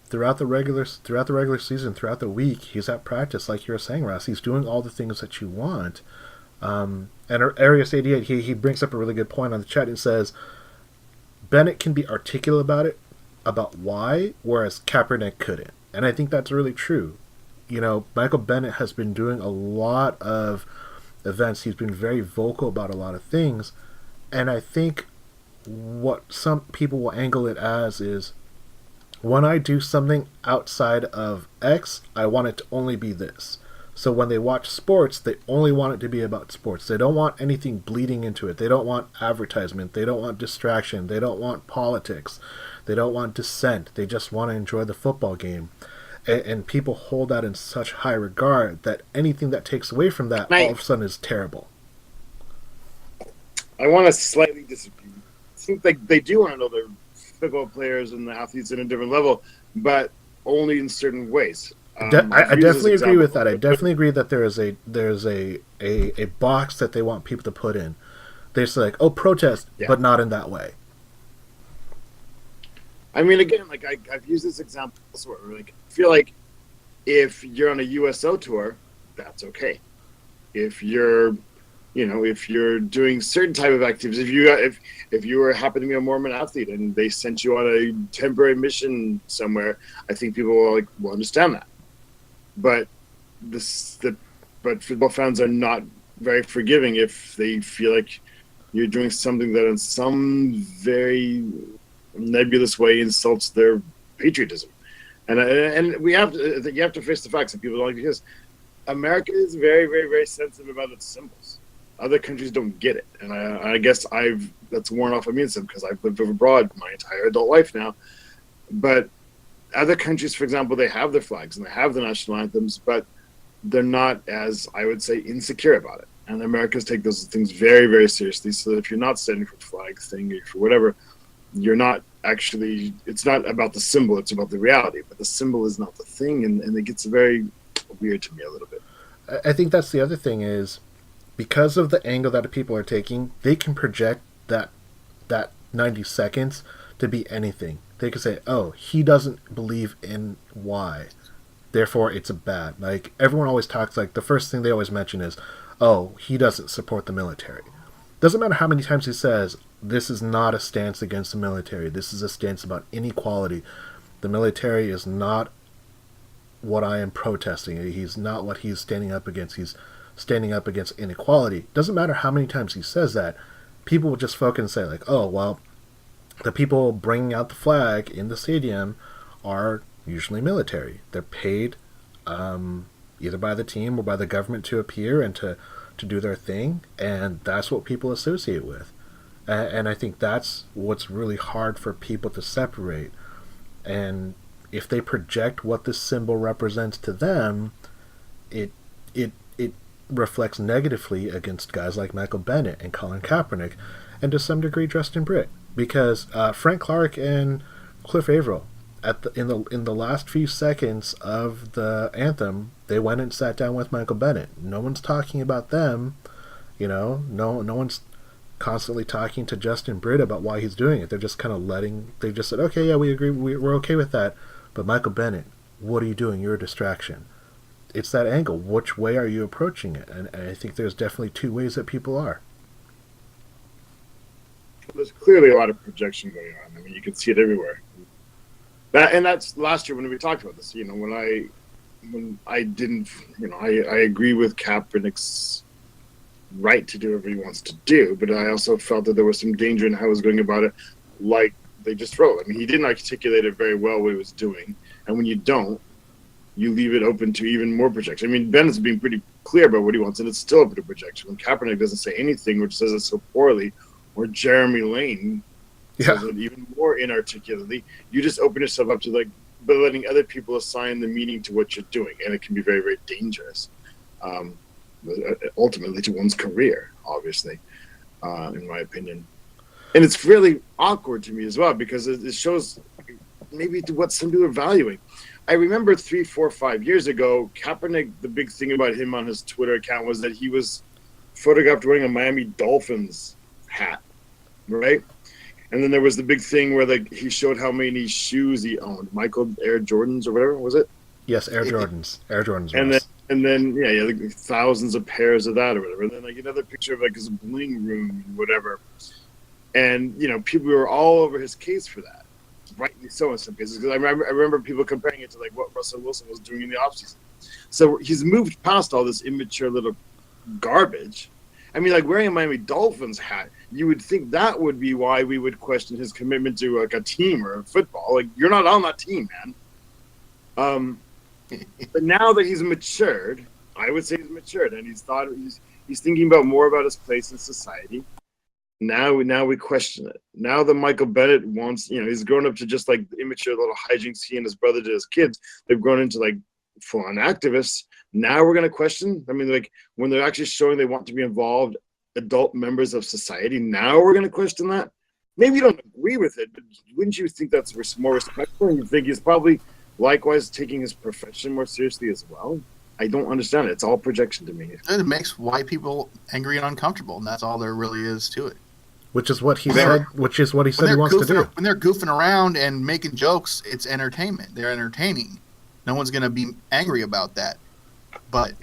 throughout the regular season, throughout the week, he's at practice, like you were saying, Ross. He's doing all the things that you want. And Arius 88, he brings up a really good point on the chat and says Bennett can be articulate about why, whereas Kaepernick couldn't. And I think that's really true. Michael Bennett has been doing a lot of events. He's been very vocal about a lot of things. And I think what some people will angle it as is, when I do something outside of X, I want it to only be this. So when they watch sports, they only want it to be about sports. They don't want anything bleeding into it. They don't want advertisement. They don't want distraction. They don't want politics. They don't want dissent. They just want to enjoy the football game. And people hold that in such high regard that anything that takes away from that all of a sudden is terrible. I want to slightly disagree. It seems like they do want to know their football players and the athletes at a different level, but only in certain ways. I definitely agree with that. I definitely agree that there's a box that they want people to put in. They're just like, protest, but not in that way. I mean, again, like I've used this example elsewhere. Like, I feel like if you're on a USO tour, that's okay. If you're doing certain type of activities, if you happen to be a Mormon athlete and they sent you on a temporary mission somewhere, I think people will understand that. But football fans are not very forgiving if they feel like you're doing something that in some very nebulous way insults their patriotism. And you have to face the facts that people don't like, because America is very, very, very sensitive about its symbols. Other countries don't get it, and I guess that's worn off of me some, because I've lived abroad my entire adult life now. But other countries, for example, they have their flags and they have the national anthems, but they're not, as I would say, insecure about it. And Americans take those things very, very seriously. So that if you're not standing for the flag thing or for whatever, you're not actually. It's not about the symbol; it's about the reality. But the symbol is not the thing, and it gets very weird to me a little bit. I think that's the other thing is, because of the angle that people are taking, they can project that 90 seconds to be anything. They could say, he doesn't believe in Y, therefore it's a bad. Like, everyone always talks, like, the first thing they always mention is, he doesn't support the military. Doesn't matter how many times he says, this is not a stance against the military. This is a stance about inequality. The military is not what I am protesting. He's not what he's standing up against. He's standing up against inequality. Doesn't matter how many times he says that. People will just focus and say, like, the people bringing out the flag in the stadium are usually military. They're paid either by the team or by the government to appear and to do their thing, and that's what people associate with. And I think that's what's really hard for people to separate. And if they project what this symbol represents to them, it reflects negatively against guys like Michael Bennett and Colin Kaepernick, and to some degree Justin Britt, because Frank Clark and Cliff Averill, in the last few seconds of the anthem, they went and sat down with Michael Bennett. No one's talking about them, no one's constantly talking to Justin Britt about why he's doing it. They're just kind of they just said, okay, yeah, we agree, we're okay with that, but Michael Bennett, what are you doing? You're a distraction. It's that angle. Which way are you approaching it? And I think there's definitely two ways that people are. there's clearly a lot of projection going on. I mean, you can see it everywhere. That's last year when we talked about this. You know, when I didn't, you know, I agree with Kaepernick's right to do whatever he wants to do, but I also felt that there was some danger in how he was going about it, like they just wrote. I mean, he didn't articulate it very well what he was doing, and when you don't, you leave it open to even more projection. I mean, Bennett's being pretty clear about what he wants, and it's still open to projection. When Kaepernick doesn't say anything, or says it so poorly, or Jeremy Lane says it even more inarticulately, you just open yourself up to like letting other people assign the meaning to what you're doing, and it can be very, very dangerous. Ultimately to one's career, obviously, in my opinion. And it's really awkward to me as well, because it shows maybe what some people are valuing. I remember 3, 4, 5 years ago, Kaepernick, the big thing about him on his Twitter account was that he was photographed wearing a Miami Dolphins hat, right? And then there was the big thing where like he showed how many shoes he owned. Michael Air Jordans or whatever, was it? Yes, Air Jordans. Air Jordans. And then yeah, like thousands of pairs of that or whatever. And then like another picture of like his bling room and whatever. And you know, people were all over his case for that, rightly so in some cases. Because I remember people comparing it to like what Russell Wilson was doing in the offseason. So he's moved past all this immature little garbage. I mean, like wearing a Miami Dolphins hat, you would think that would be why we would question his commitment to like a team or a football. Like you're not on that team, man. But now that he's matured, I would say he's matured, and he's thinking more about his place in society. Now we question it. Now that Michael Bennett wants, you know, he's grown up to just like the immature little hijinks he and his brother did as kids. They've grown into like full-on activists. Now we're going to question. I mean, like when they're actually showing they want to be involved, adult members of society. Now we're going to question that. Maybe you don't agree with it, but wouldn't you think that's more respectful? And you think he's probably likewise taking his profession more seriously as well? I don't understand it. It's all projection to me. It makes white people angry and uncomfortable, and that's all there really is to it. Which is what he said. Which is what he said he wants to do. When they're goofing around and making jokes, it's entertainment. They're entertaining. No one's going to be angry about that. But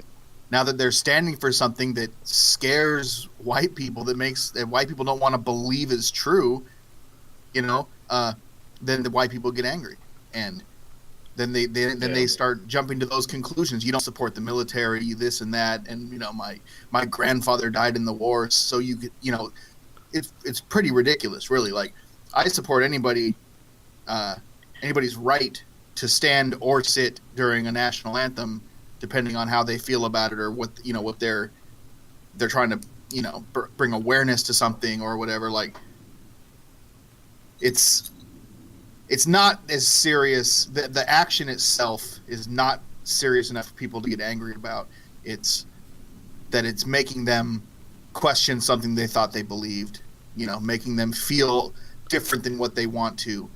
now that they're standing for something that scares white people, that white people don't want to believe is true, you know, then the white people get angry, and then they start jumping to those conclusions. You don't support the military, this and that, and you know my grandfather died in the war, so you know, it's pretty ridiculous, really. Like I support anybody's right to stand or sit during a national anthem, depending on how they feel about it or what they're trying to bring awareness to something or whatever. Like it's not as serious. The action itself is not serious enough for people to get angry about. It's that it's making them question something they thought they believed, making them feel different than what they want to.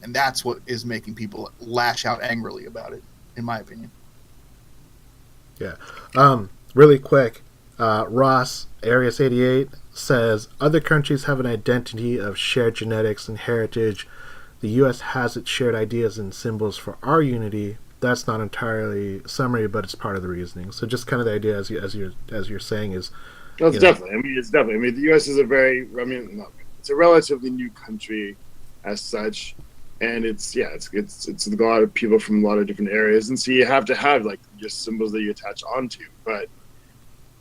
And that's what is making people lash out angrily about it, in my opinion. Yeah. Really quick, Ross, Arius 88, says, other countries have an identity of shared genetics and heritage. The U.S. has its shared ideas and symbols for our unity. That's not entirely summary, but it's part of the reasoning. So just kind of the idea, as you're saying, is... It's definitely. I mean, the U.S. is it's a relatively new country as such. And it's a lot of people from a lot of different areas. And so you have to have, like, just symbols that you attach onto. But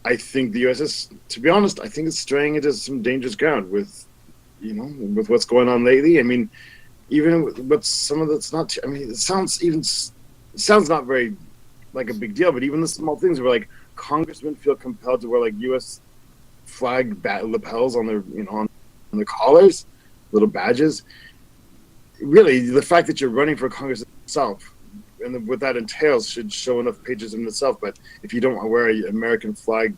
I think the U.S. is, to be honest, I think it's straying into some dangerous ground with what's going on lately. I mean, even with some of that's not, it sounds not very like a big deal, but even the small things where like congressmen feel compelled to wear like U.S. flag lapels on their, on their collars, little badges. Really, the fact that you're running for Congress itself and what that entails should show enough patriotism in itself. But if you don't wear an American flag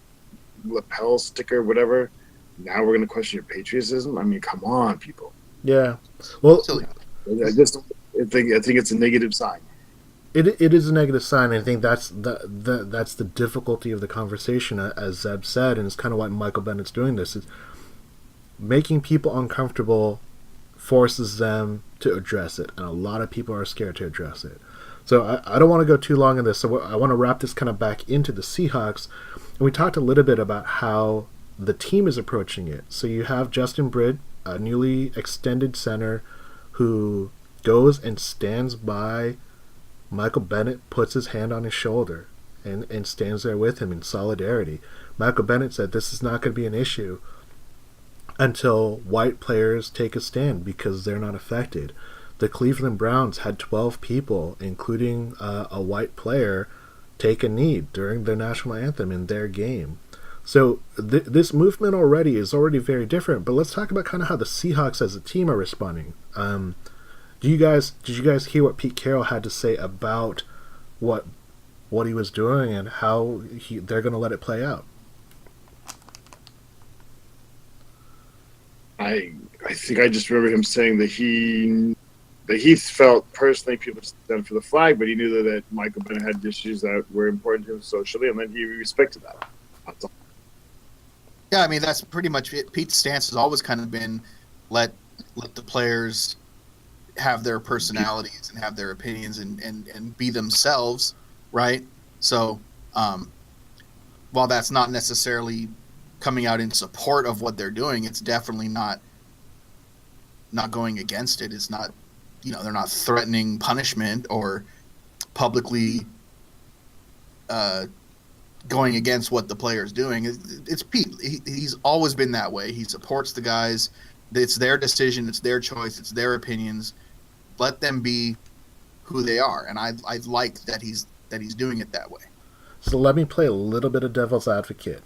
lapel sticker, whatever, now we're going to question your patriotism. I mean, come on, people. Yeah. Well, I think it's a negative sign. It is a negative sign. I think that's the difficulty of the conversation, as Zeb said, and it's kind of why Michael Bennett's doing this. Is making people uncomfortable forces them to address it, and a lot of people are scared to address it. So I don't want to go too long on this, so I want to wrap this kind of back into the Seahawks. And we talked a little bit about how the team is approaching it. So you have Justin Britt a newly extended center who goes and stands by Michael Bennett, puts his hand on his shoulder, and stands there with him in solidarity. Michael Bennett said this is not going to be an issue until white players take a stand because they're not affected. The Cleveland Browns had 12 people, including a white player, take a knee during their national anthem in their game. So this movement is already very different. But let's talk about kind of how the Seahawks as a team are responding. Did you guys hear what Pete Carroll had to say about what he was doing and how they're going to let it play out? I think I just remember him saying that he felt personally people stand for the flag, but he knew that Michael Bennett had issues that were important to him socially, and then he respected that. That's all. Yeah, I mean, that's pretty much it. Pete's stance has always kind of been let the players have their personalities and have their opinions and be themselves, right? So while that's not necessarily coming out in support of what they're doing, it's definitely not going against it. It's not, they're not threatening punishment or publicly going against what the player's doing. It's Pete. He's always been that way. He supports the guys. It's their decision. It's their choice. It's their opinions. Let them be who they are. And I like that he's doing it that way. So let me play a little bit of devil's advocate.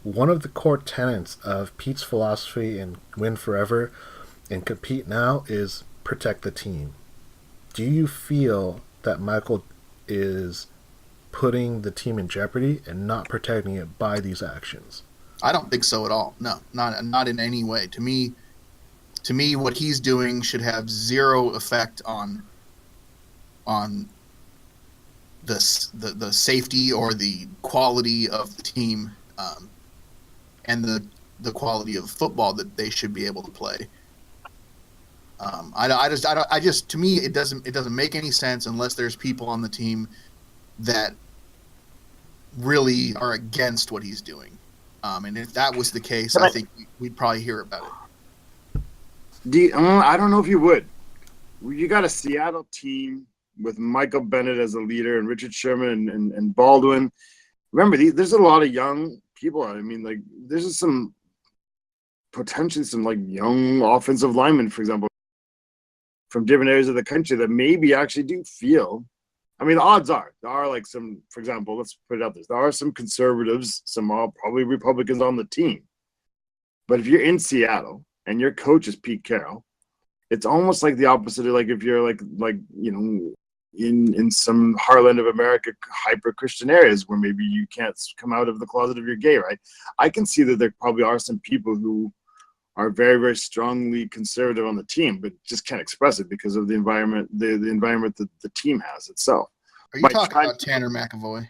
One of the core tenets of Pete's philosophy in Win Forever and Compete Now is protect the team. Do you feel that Michael is putting the team in jeopardy and not protecting it by these actions? I don't think so at all. No, not in any way. To me, what he's doing should have zero effect on the safety or the quality of the team, and the quality of football that they should be able to play. To me, it doesn't make any sense unless there's people on the team that really are against what he's doing. And if that was the case, I think we'd probably hear about it. I don't know if you would. You got a Seattle team with Michael Bennett as a leader and Richard Sherman and Baldwin. Remember, there's a lot of young people. I mean, like, there's some potentially some like young offensive linemen, for example, from different areas of the country that maybe actually do feel. I mean, the odds are there are like some, for example, let's put it out there. There are some conservatives, some probably Republicans on the team. But if you're in Seattle and your coach is Pete Carroll, it's almost like the opposite of like if you're like in some heartland of America, hyper Christian areas where maybe you can't come out of the closet if you're gay, right? I can see that there probably are some people who are very, very strongly conservative on the team, but just can't express it because of the environment, the environment that the team has itself. Are you talking about Tanner McAvoy?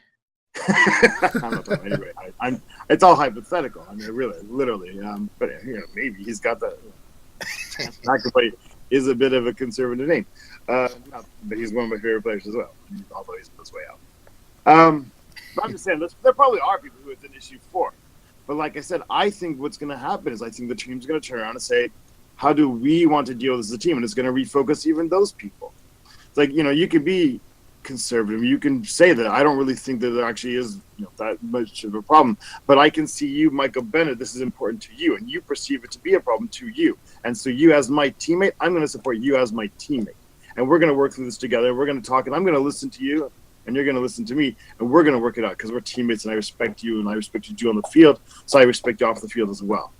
I'm not talking anyway. It's all hypothetical. I mean, really, literally. But maybe he's got that. McAvoy is a bit of a conservative name, but he's one of my favorite players as well. Although he's on his way out. But I'm just saying, there probably are people who it's an issue for. But like I said, I think what's going to happen is I think the team's going to turn around and say, how do we want to deal with this as a team? And it's going to refocus even those people. It's like, you can be conservative. You can say that I don't really think that there actually is that much of a problem. But I can see you, Michael Bennett, this is important to you. And you perceive it to be a problem to you. And so you as my teammate, I'm going to support you as my teammate. And we're going to work through this together. We're going to talk, and I'm going to listen to you. And you're going to listen to me, and we're going to work it out because we're teammates, and I respect you, and I respect you on the field, so I respect you off the field as well.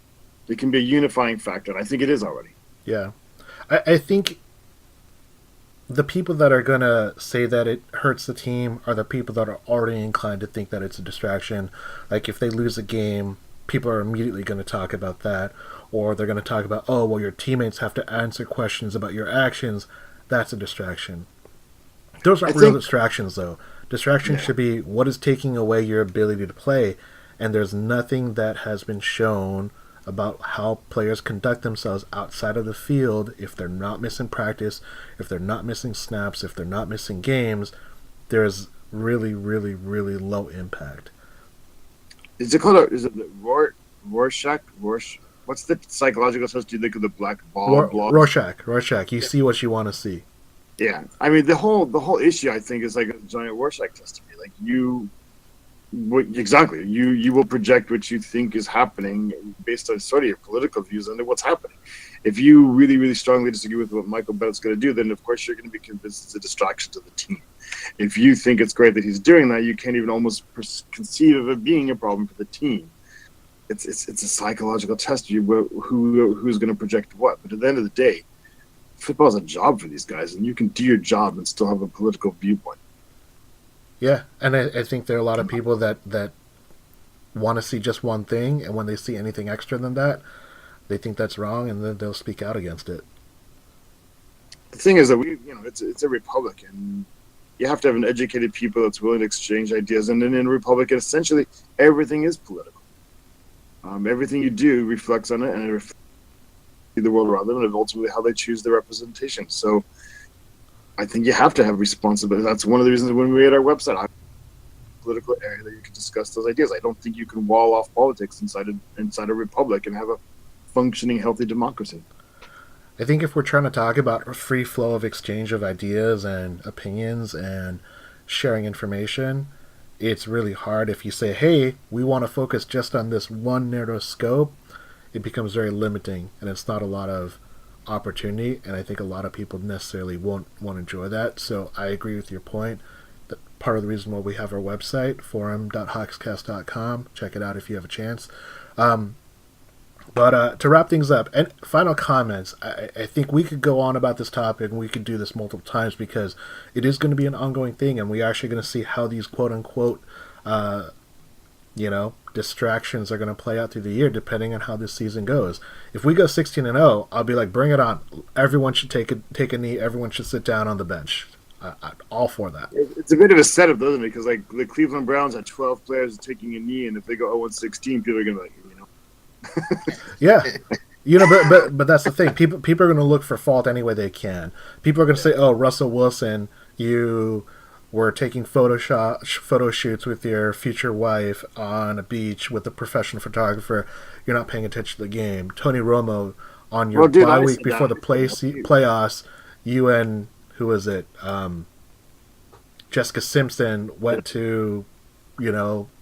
It can be a unifying factor, and I think it is already. Yeah. I think the people that are going to say that it hurts the team are the people that are already inclined to think that it's a distraction. Like, if they lose a game, people are immediately going to talk about that, or they're going to talk about, oh, well, your teammates have to answer questions about your actions. That's a distraction. Those aren't real distractions, though. Distractions should be what is taking away your ability to play, and there's nothing that has been shown about how players conduct themselves outside of the field. If they're not missing practice, if they're not missing snaps, if they're not missing games, there's really, really, really low impact. Is it called? Is it Rorschach? What's the psychological test you think of the black ball blog? Rorschach. You see what you want to see. Yeah, I mean the whole issue I think is like a giant Rorschach test to me. Like you will project what you think is happening based on sort of your political views on what's happening. If you really, really strongly disagree with what Michael Bennett's going to do, then of course you're going to be convinced it's a distraction to the team. If you think it's great that he's doing that, you can't even almost conceive of it being a problem for the team. It's a psychological test. Who's going to project what? But at the end of the day, football is a job for these guys, and you can do your job and still have a political viewpoint. Yeah, and I think there are a lot of people that want to see just one thing, and when they see anything extra than that, they think that's wrong, and then they'll speak out against it. The thing is that it's a republic, and you have to have an educated people that's willing to exchange ideas. And then in a republic, essentially everything is political. Everything you do reflects on it, and it reflects the world around them, and ultimately how they choose their representation. So I think you have to have responsibility. That's one of the reasons when we made our website, I have a political area that you can discuss those ideas. I don't think you can wall off politics inside a republic and have a functioning, healthy democracy. I think if we're trying to talk about a free flow of exchange of ideas and opinions and sharing information, it's really hard if you say, hey, we want to focus just on this one narrow scope. It becomes very limiting, and it's not a lot of opportunity, and I think a lot of people necessarily won't enjoy that. So I agree with your point that part of the reason why we have our website, forum.hawkscast.com, check it out if you have a chance. But to wrap things up, and final comments, I think we could go on about this topic, and we could do this multiple times because it is going to be an ongoing thing, and we're actually going to see how these quote-unquote, distractions are going to play out through the year, depending on how this season goes. If we go 16-0, I'll be like, bring it on. Everyone should take a knee. Everyone should sit down on the bench. I'm all for that. It's a bit of a setup, doesn't it? Because like the Cleveland Browns had 12 players taking a knee, and if they go 0-16, people are going to be like, yeah, but that's the thing. People are going to look for fault any way they can. People are going to say, "Oh, Russell Wilson, you were taking photo shoots with your future wife on a beach with a professional photographer. You're not paying attention to the game." Tony Romo, on your bye week before the playoffs, you and who was it? Jessica Simpson went to,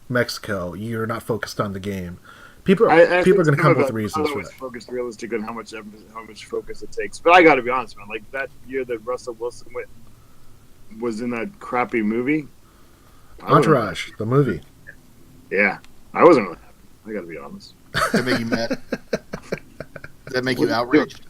Mexico. You're not focused on the game. People are going to come up with reasons for that. Focused realistic on how much focus it takes. But I got to be honest, man. Like that year that Russell Wilson was in that crappy movie, Entourage, the movie. Yeah, I wasn't really happy. I got to be honest. Did that make you mad? Did that make you outraged?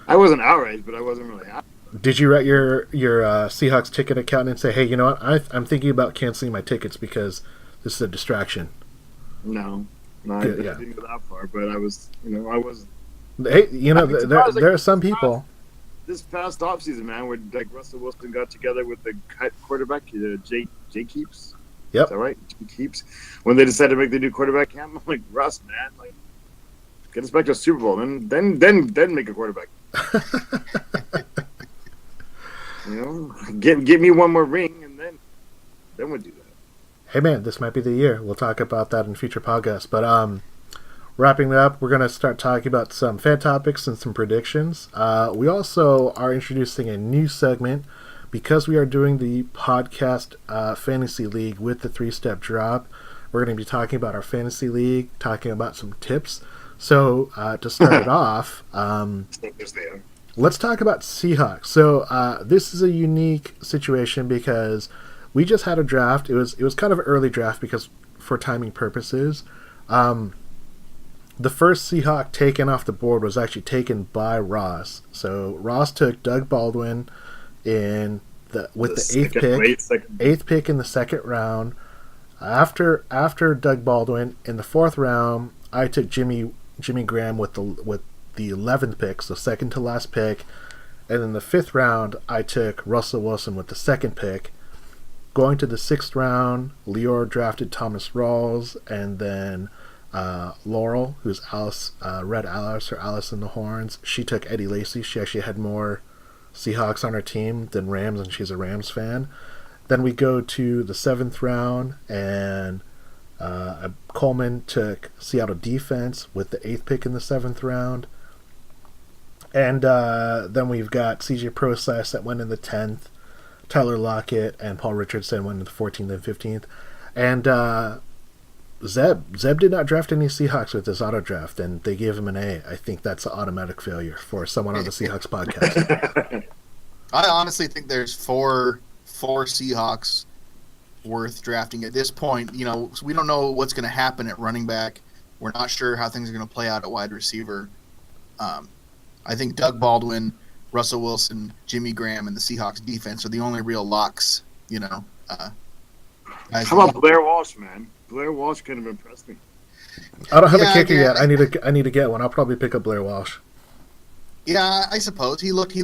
I wasn't outraged, but I wasn't really happy. Did you write your Seahawks ticket account and say, "Hey, you know what? I'm thinking about canceling my tickets because this is a distraction"? No, I didn't go that far. But I was, I was. Hey, there are some people. This past offseason, man, where like Russell Wilson got together with the quarterback, Jay Keeps. Yep. Is that right? Jay Keeps. When they decided to make the new quarterback camp, I'm like, Russ, man, like, get us back to a Super Bowl, and then make a quarterback. Get me one more ring, and then we'll do that. Hey, man, this might be the year. We'll talk about that in future podcasts. But wrapping it up, we're going to start talking about some fan topics and some predictions. We also are introducing a new segment because we are doing the podcast Fantasy League with the 3-step drop. We're going to be talking about our Fantasy League, talking about some tips. So to start it off, let's talk about Seahawks. So this is a unique situation because we just had a draft. It was kind of an early draft because for timing purposes. The first Seahawk taken off the board was actually taken by Ross. So Ross took Doug Baldwin with the eighth pick in the second round. After Doug Baldwin in the fourth round, I took Jimmy Graham with the 11th pick, so second to last pick. And in the fifth round, I took Russell Wilson with the second pick. Going to the sixth round, Lior drafted Thomas Rawls, and then Laurel, who's Red Alice or Alice in the Horns, she took Eddie Lacy. She actually had more Seahawks on her team than Rams, and she's a Rams fan. Then we go to the seventh round, and Coleman took Seattle defense with the 8th pick in the 7th round. And then we've got CJ Process that went in the 10th. Tyler Lockett and Paul Richardson went in the 14th and 15th. And Zeb did not draft any Seahawks with this auto draft, and they gave him an A. I think that's an automatic failure for someone on the Seahawks podcast. I honestly think there's four Seahawks worth drafting at this point. You know, we don't know what's going to happen at running back. We're not sure how things are going to play out at wide receiver. I think Doug Baldwin, Russell Wilson, Jimmy Graham, and the Seahawks defense are the only real locks. You know. How about Blair Walsh, man? Blair Walsh kind of impressed me. I don't have a kicker yet. I need to get one. I'll probably pick up Blair Walsh. Yeah, I suppose he looked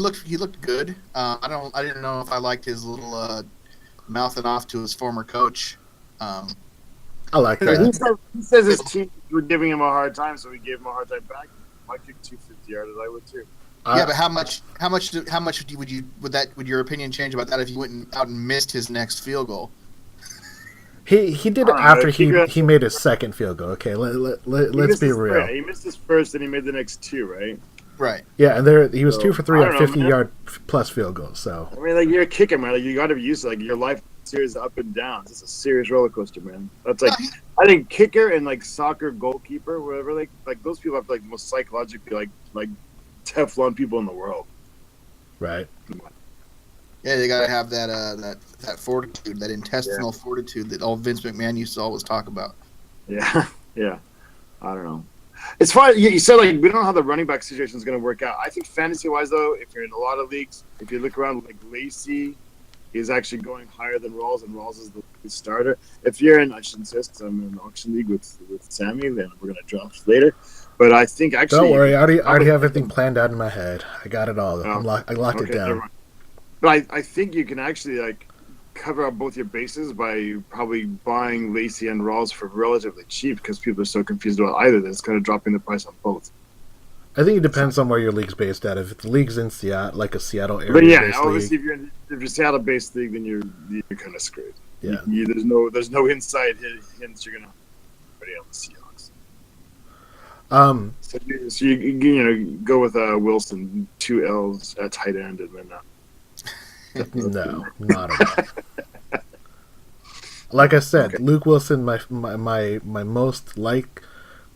good. I didn't know if I liked his little mouthing off to his former coach. I like that. He says his team were giving him a hard time, so he gave him a hard time back. I kicked 250 yarders. I would too. Yeah, but how much would your opinion change about that if he went out and missed his next field goal? He did it after he made his second field goal. Okay, let's be real. Yeah, he missed his first, and he made the next two, right? Right. Yeah, and he was 2 for 3 on 50-yard plus field goals. So I mean, like, you're a kicker, man. Like, you got to be used to, like, your life series up and down. It's a serious roller coaster, man. That's like I think kicker and like soccer goalkeeper, whatever. Like those people have like the most psychologically like Teflon people in the world. Right. Yeah, they gotta have that fortitude, that intestinal fortitude that old Vince McMahon used to always talk about. Yeah, yeah. I don't know. It's fine. You said like we don't know how the running back situation is going to work out. I think fantasy wise though, if you're in a lot of leagues, if you look around, like Lacey is actually going higher than Rawls, and Rawls is the starter. If you're in, I shouldn't say this because I'm in an auction league with Sammy, then we're going to draft later. But I think actually, don't worry, I already have everything planned out in my head. I got it all. I locked it down. But I think you can actually like cover up both your bases by probably buying Lacey and Rawls for relatively cheap because people are so confused about either that it's kind of dropping the price on both. I think it depends on where your league's based at. If the league's in Seattle, like a Seattle area, but yeah, obviously if you're Seattle-based league, then you're kind of screwed. Yeah, there's no inside hints you're gonna put on the Seahawks. So you go with Wilson, 2 L's at tight end, and then no, not at all. Like I said, okay. Luke Wilson, my most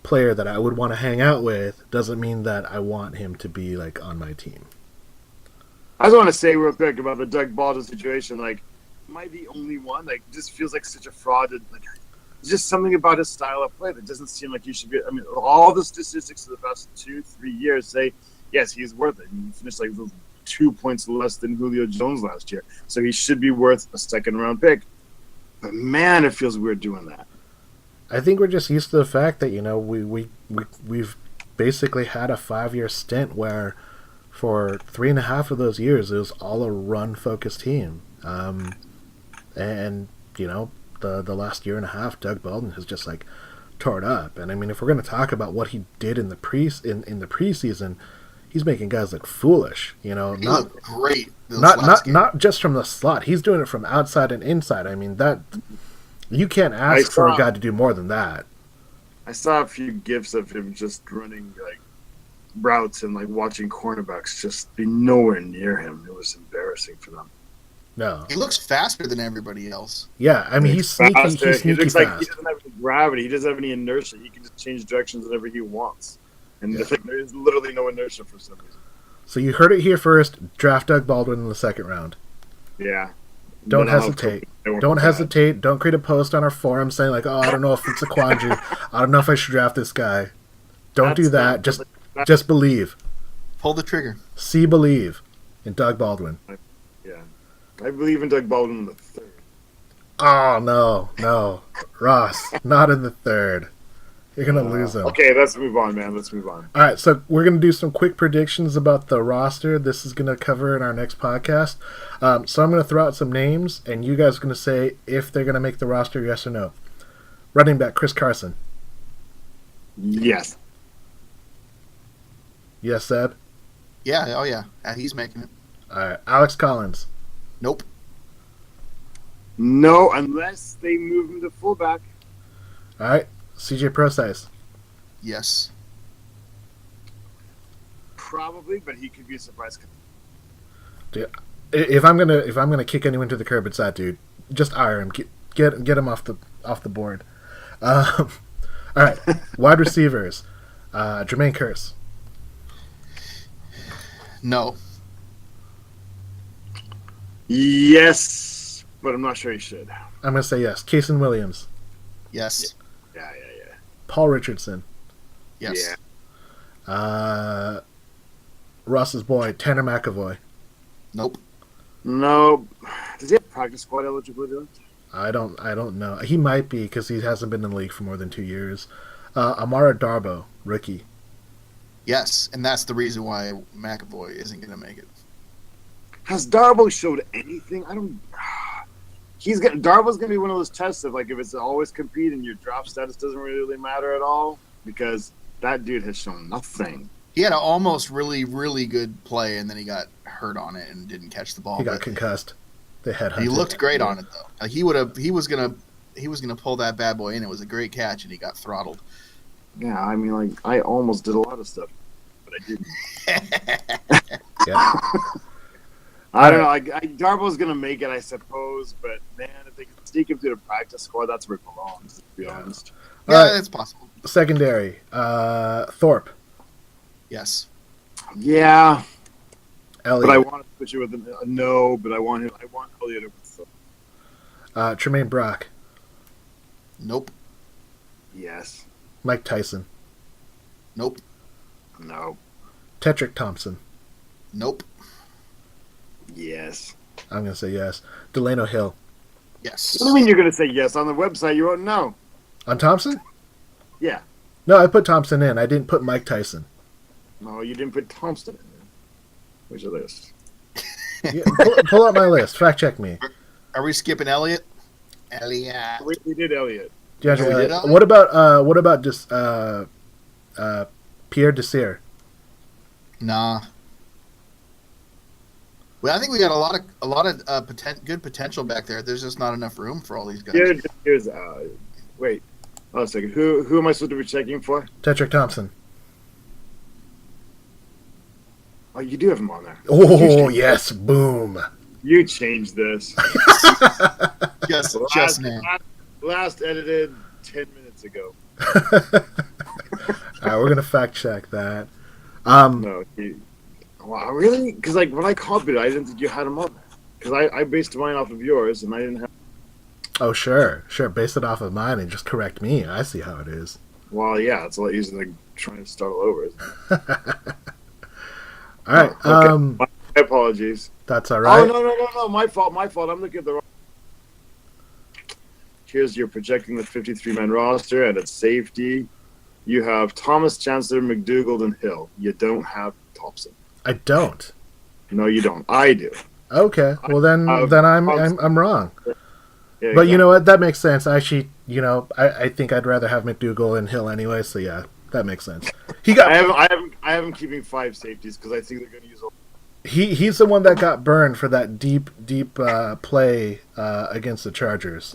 player that I would want to hang out with, doesn't mean that I want him to be like on my team. I just want to say real quick about the Doug Baldwin situation. Like, am I the only one? Like, just feels like such a fraud. Like, there's just something about his style of play that doesn't seem like he should be. I mean, all the statistics of the past 2-3 years say yes, he's worth it. He finished like 2 points less than Julio Jones last year, so he should be worth a second-round pick. But man, it feels weird doing that. I think we're just used to the fact that we've basically had a 5-year stint where for 3.5 of those years it was all a run-focused team, and the last year and a half Doug Baldwin has just like tore it up. And I mean, if we're going to talk about what he did in the preseason, he's making guys look foolish. He looked great. Not just from the slot. He's doing it from outside and inside. I mean that. You can't ask for a guy to do more than that. I saw a few gifs of him just running like routes and like watching cornerbacks just be nowhere near him. It was embarrassing for them. No, he looks faster than everybody else. Yeah, I mean he's sneaky. He's sneaky he looks fast. Like he doesn't have any gravity. He doesn't have any inertia. He can just change directions whenever he wants. And there is literally no inertia for some reason. So you heard it here first. Draft Doug Baldwin in the 2nd round. Yeah. Don't hesitate. Don't hesitate. Don't create a post on our forum saying like, "Oh, I don't know if it's a quandary. I don't know if I should draft this guy." Don't do that. Just believe. Pull the trigger. See, believe in Doug Baldwin. Yeah, I believe in Doug Baldwin in the 3rd. Oh no, Ross, not in the 3rd. You're going to lose him. Okay, let's move on, man. Let's move on. All right, so we're going to do some quick predictions about the roster. This is going to cover in our next podcast. So I'm going to throw out some names, and you guys are going to say if they're going to make the roster, yes or no. Running back, Chris Carson. Yes. Yes, Zeb? Yeah, oh yeah. He's making it. All right, Alex Collins. Nope. No, unless they move him to fullback. All right, CJ Pro Size. Yes. Probably, but he could be a surprise. Dude, if I'm gonna kick anyone to the curb, it's that dude. Just ire him. Get him off the board. All right, wide receivers. Jermaine Kearse. No. Yes, but I'm not sure he should. I'm gonna say yes. Kason Williams. Yes. Yeah. Paul Richardson. Yes. Yeah. Ross's boy Tanner McAvoy. Nope. No. Does he have practice squad eligibility? I don't know. He might be because he hasn't been in the league for more than 2 years. Amara Darboh, rookie. Yes, and that's the reason why McAvoy isn't going to make it. Has Darboh showed anything? I don't. Darboh's gonna be one of those tests of like if it's always compete and your draft status doesn't really matter at all because that dude has shown nothing. He had an almost really, really good play, and then he got hurt on it and didn't catch the ball. He got concussed. They headhunted. He looked great on it though. Like he was gonna pull that bad boy in. It was a great catch, and he got throttled. Yeah, I mean, like I almost did a lot of stuff, but I didn't. Yeah. I don't know. Darbo's gonna make it, I suppose, but man, if they can sneak him through the practice squad, that's where he belongs. To be honest. Yeah, it's possible. Secondary. Thorpe. Yes. Yeah. Elliott. But I want to switch it with a no. But I want Elliott over Thorpe. Tremaine Brock. Nope. Yes. Mike Tyson. Nope. No. Tetrick Thompson. Nope. Yes. I'm gonna say yes. Delano Hill. Yes. What do you mean you're gonna say yes on the website? You wrote no. On Thompson? Yeah. No, I put Thompson in. I didn't put Mike Tyson. No, you didn't put Thompson in there. Where's your list? Yeah, pull up my list. Fact check me. Are we skipping Elliott? Elliott. We did Elliott. DeAndre we did Elliott. Elliott? What about just Pierre Desir? Nah. Well, I think we got a lot of good potential back there. There's just not enough room for all these guys. Here's wait. Oh, a second. Who am I supposed to be checking for? Tetrick Thompson. Oh, you do have him on there. Oh yes, boom. You changed this. just now. Last edited 10 minutes ago. All right, we're gonna fact check that. No, wow, really? Because like when I copied it, I didn't think you had him on there. Because I based mine off of yours, and I didn't have. Oh sure. Base it off of mine and just correct me. I see how it is. Well, yeah, it's a lot easier than trying to start all over. All right. Okay. My apologies. That's all right. Oh no! My fault. I'm looking at the wrong. Here's your projecting the 53-man roster, and at safety, you have Thomas, Chancellor, McDougald, and Hill. You don't have Thompson. I don't. No, you don't. I do. Okay. Well then I'm wrong. Yeah, But you know what? That makes sense. Actually, I think I'd rather have McDougall and Hill anyway. So yeah, that makes sense. I have him keeping 5 safeties because I think they're going to use. He's the one that got burned for that deep play against the Chargers.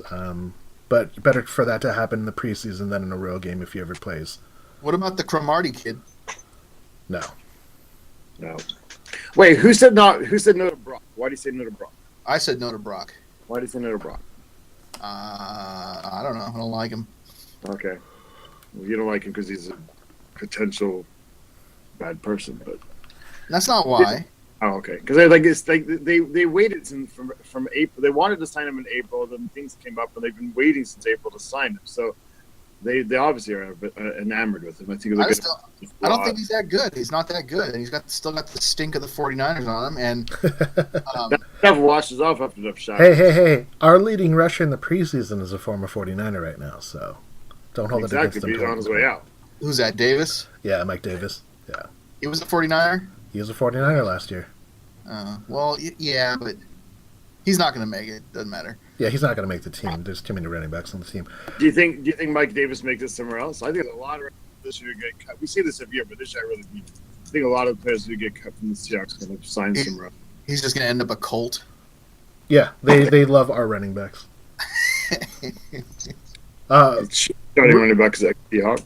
But better for that to happen in the preseason than in a real game if he ever plays. What about the Cromartie kid? No. Wait, who said no to Brock? Why do you say no to Brock? I said no to Brock. Why do you say no to Brock? I don't know. I don't like him. Okay. Well, you don't like him because he's a potential bad person, but That's not why. oh, okay. Because they waited from April. They wanted to sign him in April, then things came up, and they've been waiting since April to sign him. So they obviously are enamored with him. I think I don't think he's that good. He's not that good, and he's still got the stink of the 49ers on him. And that stuff washes off after enough shots. Hey! Our leading rusher in the preseason is a former 49er right now, so don't hold it against him. He's on his way out. Who's that? Davis? Yeah, Mike Davis. Yeah, He was a 49er. he was a 49er last year. Well, yeah, but he's not going to make it. Doesn't matter. Yeah, he's not going to make the team. There's too many running backs on the team. Do you think Mike Davis makes it somewhere else? I think a lot of this year get cut. We see this every year, but this year I really mean. I think a lot of players who get cut from the Seahawks are going to sign somewhere else. He's just going to end up a Colt. Yeah, they love our running backs. Starting running back is Seahawks.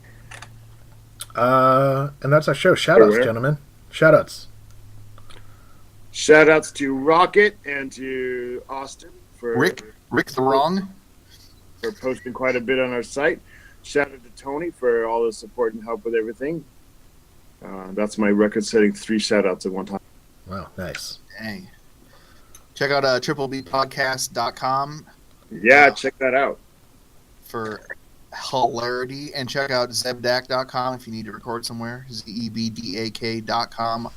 And that's our show. Shoutouts, Where? gentlemen. Shoutouts. Shout outs to Rocket and to Austin for Rick the Wrong. for posting quite a bit on our site. Shout out to Tony for all the support and help with everything. That's my record-setting 3 shout outs at one time. Wow, nice. Dang. Check out triplebpodcast.com Yeah, check that out. for hilarity, and check out zebdak.com if you need to record somewhere. zebdak.com.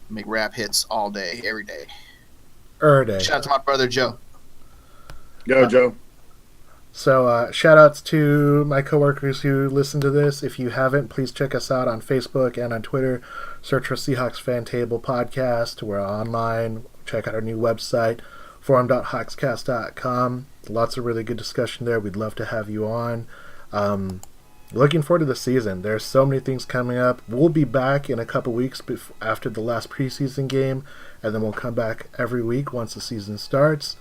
Make rap hits all day, every day. Day. Shout out to my brother Joe. Go, Joe. So, shout outs to my coworkers who listen to this. If you haven't, please check us out on Facebook and on Twitter. Search for Seahawks Fan Table Podcast. We're online. Check out our new website, forum.hawkscast.com. Lots of really good discussion there. We'd love to have you on. Looking forward to the season. There's so many things coming up. We'll be back in a couple weeks after the last preseason game, and then we'll come back every week once the season starts.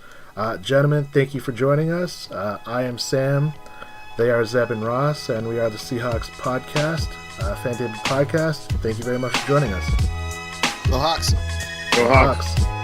Gentlemen, thank you for joining us. I am Sam. They are Zeb and Ross, and we are the Seahawks Podcast, Fan Table Podcast. Thank you very much for joining us. Go Hawks. Go Hawks. Hawks.